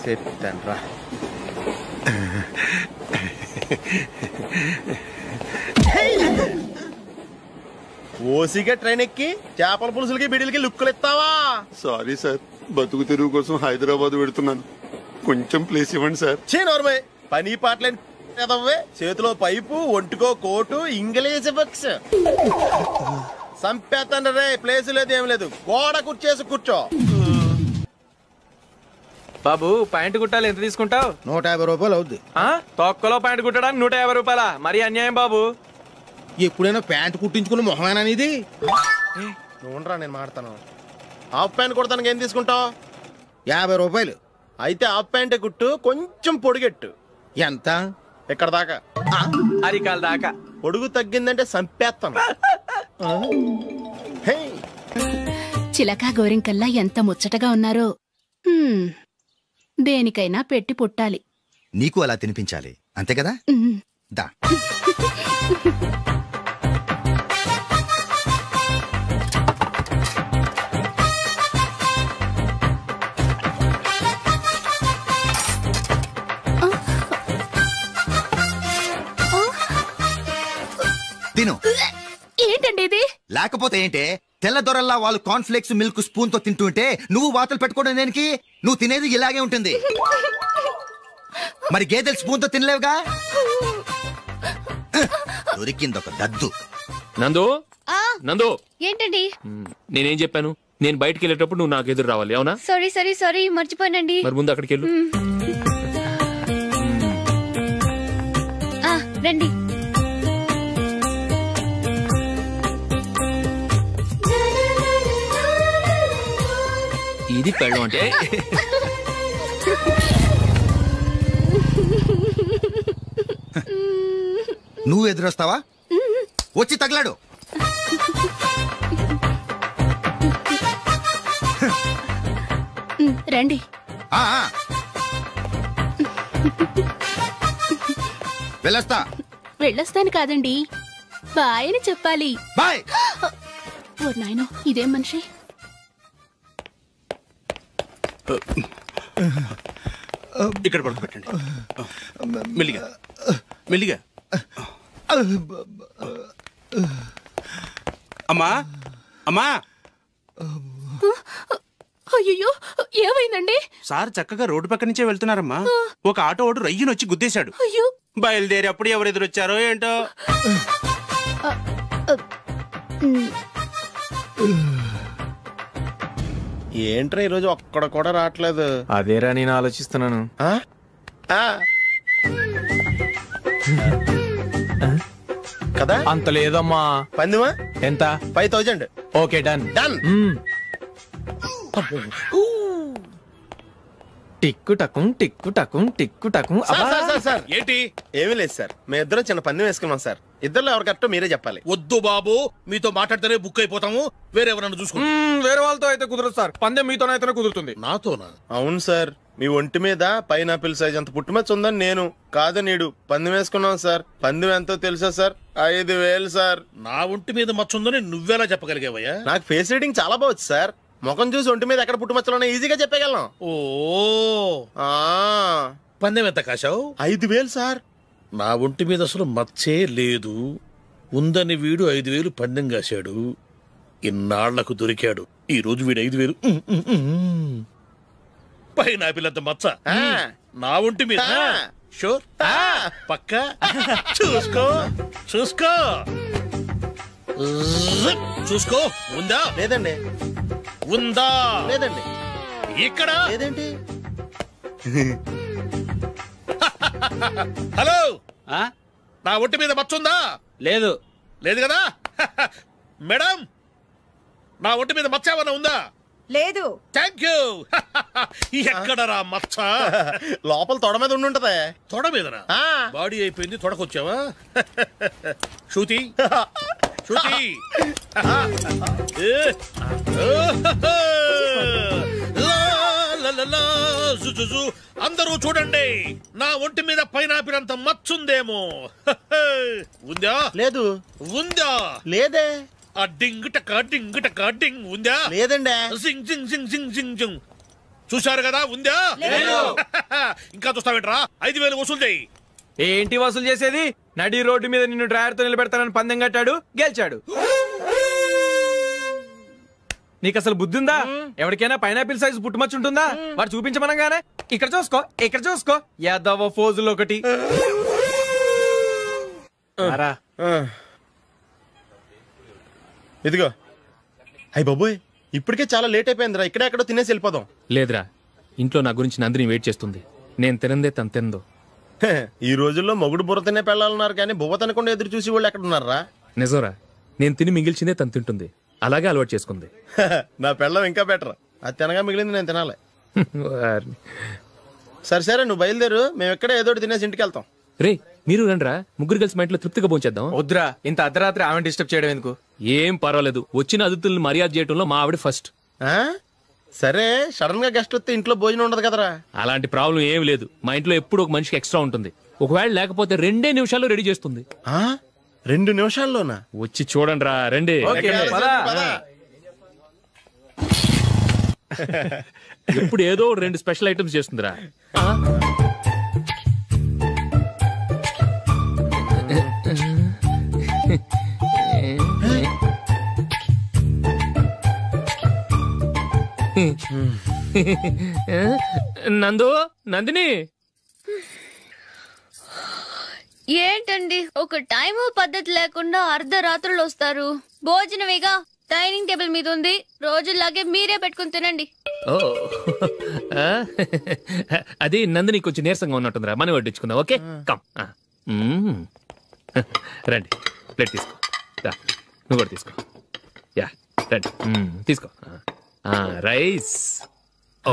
చెప్తాను రా. ఓసిగా ట్రైన్ ఎక్కి చేపల పులుసులకి బిడిలకి లుక్కులు ఇస్తావా? సారీ సార్, బతుకు తెరువు కోసం హైదరాబాద్ పెడుతున్నాను, కొంచెం ప్లేస్ ఇవ్వండి సార్. నోర్మే, పని పాటలేని కదవ్వే. చేతిలో పైపు, ఒంటికో కోటు, ఇంగ్లీష్ బుక్స్. సంపేతండ్రి రే, ప్లేస్ లేదు ఏం లేదు, గోడ కుర్చేసి కూర్చో. బాబు, ప్యాంటు కుట్టాలి, ఎంత తీసుకుంటావు? 150 రూపాయలు అవుద్ది. తొక్కలో ప్యాంటు కుట్టడానికి 150 రూపాయలా? మరి అన్యాయం బాబు. ఎప్పుడైనా ప్యాంటు కుట్టించుకున్న మొహమేనా ఇది? నువ్వురా, నేను మాడతాను. హాఫ్ ప్యాంట్ కుడతానికి ఏం తీసుకుంటావు? 50 రూపాయలు. అయితే హాఫ్ ప్యాంటే కుట్టు, కొంచెం పొడిగెట్టు. ఎంత? ఎక్కడ దాకా? అరికాల దాకా. పొడుగు తగ్గిందంటే సంపేస్తాను. చిలకా గోరింకల్లా ఎంత ముచ్చటగా ఉన్నారో. దేనికైనా పెట్టి పుట్టాలి. నీకు అలా తినిపించాలి, అంతే కదా? దా. తిను. ఏంటండి ఇది? లేకపోతే ఏంటే, తెల్లదొరల్లా వాళ్ళు కార్న్ఫ్లేక్స్ మిల్క్ స్పూన్ తో తింటుంటే నువ్వు వాతలు పెట్టుకోవడం దేనికి? నువ్వు తినేది ఇలాగే ఉంటుంది. మరి గేదెలు స్పూన్ తో తినలేవుగా. దొరికింది ఒక దద్దు. నందు నందు, ఏంటండి? నేనేం చెప్పాను? నేను బయటికి వెళ్ళేటప్పుడు నువ్వు నాకు ఎదురు రావాలి, అవునా? సారీ మర్చిపోయానండి. మరి ముందు అక్కడికి వెళ్ళు. రండి. ఇది పెళ్ళం అంటే. నువ్వు ఎదురొస్తావా? వచ్చి తగలాడు. రండి. వెళ్ళొస్తాను కాదండి, బాయ్ అని చెప్పాలి. బాయ్. ఓ నాయనో, ఇదేం మనిషి? ఇక్కడ పడుకోబెట్టండి. మెల్లిగా మెల్లిగా. అమ్మా అమ్మా. అయ్యో, ఏమైందండి? సార్ చక్కగా రోడ్డు పక్క నుంచే వెళ్తున్నారమ్మా. ఒక ఆటో ఓడు రయ్యను వచ్చి గుద్దేశాడు. అయ్యో. బయలుదేరి అప్పుడు ఎవరు ఎదురొచ్చారో ఏంటో. ఏంట్రా ఈరోజు ఒక్కడ కూడా రావట్లేదు? అదేరా నేను ఆలోచిస్తున్నాను. కదా అంత లేదమ్మా. పందిమా ఎంత? 5000. Okay, done done. టిక్కు టకుం టిక్కు టకుం టిక్కు టకుం. సార్ ఏంటి? ఏమీ లేదు సార్, మేము ఇద్దరం చిన్న పందెం వేసుకున్నాం సార్. ఇద్దరు ఎవరు కరెక్టో మీరే చెప్పాలి. వద్దు బాబు, మీతో మాట్లాడితేనే బుక్ అయిపోతాము. వేరే ఎవరన్నా చూసుకుంటాం. వేరే వాళ్ళతో అయితే కుదరదు సార్, పందెం మీతోనైతేనే కుదురుతుంది. నాతోనా? అవును సార్, మీ ఒంటి మీద పైనాపిల్ సైజ్ అంత పుట్టుమచ్చ ఉందని నేను కాదు నీడు పందెం వేసుకున్నాం సార్. పందెం ఎంతో తెలుసా సార్? 5000 సార్. నా ఒంటి మీద మచ్చ ఉందని నువ్వెలా చెప్పగలిగావయ్యా? నాకు ఫేస్ రీడింగ్ చాలా బాగుంది సార్. ముఖం చూసి ఒంటి మీద ఎక్కడ పుట్టుమచ్చలో ఈజీగా చెప్పగలం. ఓ పందెం ఎంత కాశావు? 5000 సార్. నా ఒంటి మీద అసలు మచ్చే లేదు. ఉందని వీడు 5000 పందెం కాశాడు. ఇన్నాళ్లకు దొరికాడు. ఈ రోజు వీడు 5000. పైన పిల్లంత మచ్చ నా ఒంటి మీద. షూర్ పక్క. చూసుకో చూసుకో చూసుకో. ఉందా? లేదండి. ఉందా? లేదండి. ఇక్కడ లేదేంటి? హలో, నా ఒంటి మీద మచ్చ ఉందా? లేదు. లేదు కదా? మేడం, నా ఒంటి మీద మచ్చ ఏమన్నా ఉందా? లేదు. Thank you. ఎక్కడరా మచ్చ? లోపల తొడ మీద ఉండుంటదే. తొడ మీదనా? బాడీ అయిపోయింది, తొడకొచ్చావా? శృతి శృతి. అందరూ చూడండి, నా ఒంటి మీద పైనాపిల్ అంత మచ్చుందేమో. ఉందా? లేదు. ఉందా? లేదే. ఆ డింగ్ టక డింగ్ టక డింగ్ ఉందా? లేదండి. సింగ్ సింగ్ సింగ్ సింగ్ సింగ్ సింగ్. చూశారు కదా? ఉందా? ఇంకా చూస్తావేంట్రా? 5000 వసూలు చేయి. ఏంటి వసూలు చేసేది? నడి రోడ్డు మీద నిన్ను డ్రైవర్ తో నిలబెడతానని పందెం కట్టాడు, గెలిచాడు. నీకు అసలు బుద్ధి ఉందా? ఎవరికైనా పైనాపిల్ సైజ్ పుట్టుమచ్చు ఉంటుందా? వాడు చూపించమనగానే ఇక్కడ చూసుకో, ఇక్కడ చూసుకో, యాదవ ఫోజులు ఒకటి. ఇదిగో. అయ్య బాబోయ్, ఇప్పటికే చాలా లేట్ అయిపోయిందిరా. ఇక్కడే ఎక్కడో తినేసి వెళ్ళిపోదాం. లేదురా, ఇంట్లో నా గురించి నందిని వెయిట్ చేస్తుంది. నేను తినందే తను తిందో. ఈ రోజుల్లో మొగుడు బుర్ర తినే పెళ్ళాలన్నారు కానీ బువ్వ తినకుండా ఎదురు చూసి వాళ్ళు ఎక్కడ ఉన్నారా? నిజంరా, నేను తిని మిగిల్చిందే తను తింటుంది. అలాగే అలవాటు చేసుకుంది. నా పెళ్ళం ఇంకా బెటర్. అది తినగా మిగిలింది నేను తినాలి. సరే సరే, నువ్వు బయలుదేరు. మేము ఎక్కడే ఏదో తినేసి ఇంటికి వెళ్తాం. రే, మీరు రండిరా, ముగ్గురు కలిసి మా ఇంట్లో తృప్తిగా పోంచేద్దాం. వద్దురా, ఇంత అర్ధరాత్రి ఆమె డిస్టర్బ్ చేయడం ఎందుకు? ఏం పర్వాలేదు, వచ్చిన అతిథులను మర్యాద చేయడంలో మా ఆవిడ ఫస్ట్. సరే, సడన్ గా గెస్ట్ వస్తే ఇంట్లో భోజనం ఉండదు కదరా? అలాంటి ప్రాబ్లం ఏమి లేదు. మా ఇంట్లో ఎప్పుడు ఒక మనిషికి ఎక్స్ట్రా ఉంటుంది. ఒకవేళ లేకపోతే 2 నిమిషాల్లో రెడీ చేస్తుంది. 2 నిమిషాల్లోనా? వచ్చి చూడండి రా, రండి. ఎప్పుడు ఏదో 2 స్పెషల్ ఐటమ్స్ చేస్తుందిరా. నందు, నందిని, ఏంటండి ఒక టైము పద్ధతి లేకుండా అర్ధరాత్రులు వస్తారు? భోజనమేగా డైనింగ్ టేబుల్ మీద ఉంది, రోజుల్లాగే మీరే పెట్టుకుని తినండి. ఓ అది నందిని కొంచెం నీరసంగా ఉన్నట్టుందిరా, మనీ వడ్డించుకుందాం. Okay come. రండి, ప్లేట్ తీసుకో. నువ్వు కూడా తీసుకో. యా రండి, తీసుకో. రైస్. ఓ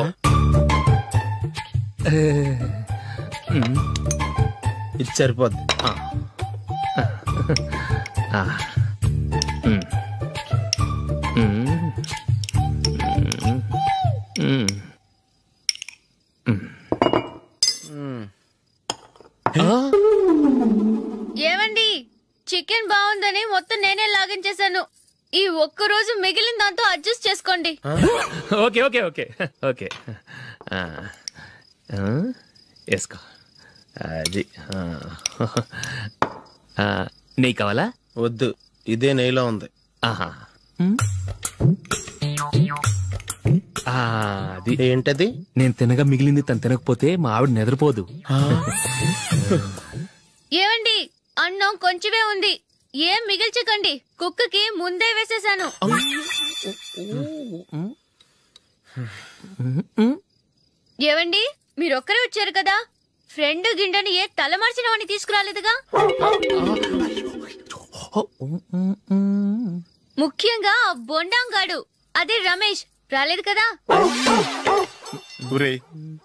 ఇది సరిపోద్ది. ఏమండి, చికెన్ బాగుందని మొత్తం నేనే లాగించేశాను. ఈ ఒక్క రోజు మిగిలిన దాంతో అడ్జస్ట్ చేసుకోండి. ఓకే ఓకే ఓకే ఓకే వేసుకో. అది నెయ్యి కావాలా? వద్దు, ఇదే నెయ్యిలో ఉంది. ఆహా, అది ఏంటది? నేను తినగా మిగిలింది తను తినకపోతే మా ఆవిడ నిద్రపోదు. ఏమండి, అన్నం కొంచెమే ఉంది, ఏం మిగిల్చకండి. కుక్కకి ముందే వేసేసాను. ఏవండి, మీరొక్కరే వచ్చారు కదా, ఫ్రెండ్ గిండెని ఏ తలమార్చిన వాడిని తీసుకురాలేదుగా? ముఖ్యంగా బొండాంగాడు, అదే రమేష్ రాలేదు కదా?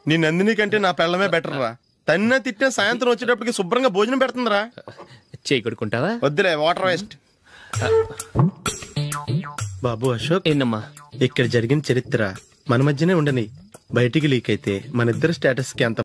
నీ నందిని కంటే నా పెళ్ళమే బెటర్ రా. తన్న తిట్టిన సాయంత్రం వచ్చేటప్పటికి శుభ్రంగా భోజనం పెడుతుందిరా. చేయి కొడుకుంటావా? వద్దులే, వాటర్ వేస్ట్. బాబు అశోక్, ఏంటమ్మా ఇక్కడ జరిగిన చరిత్ర మన మధ్యనే ఉండని, బయటికి లీక్ అయితే మన ఇద్దరు స్టేటస్ కి అంత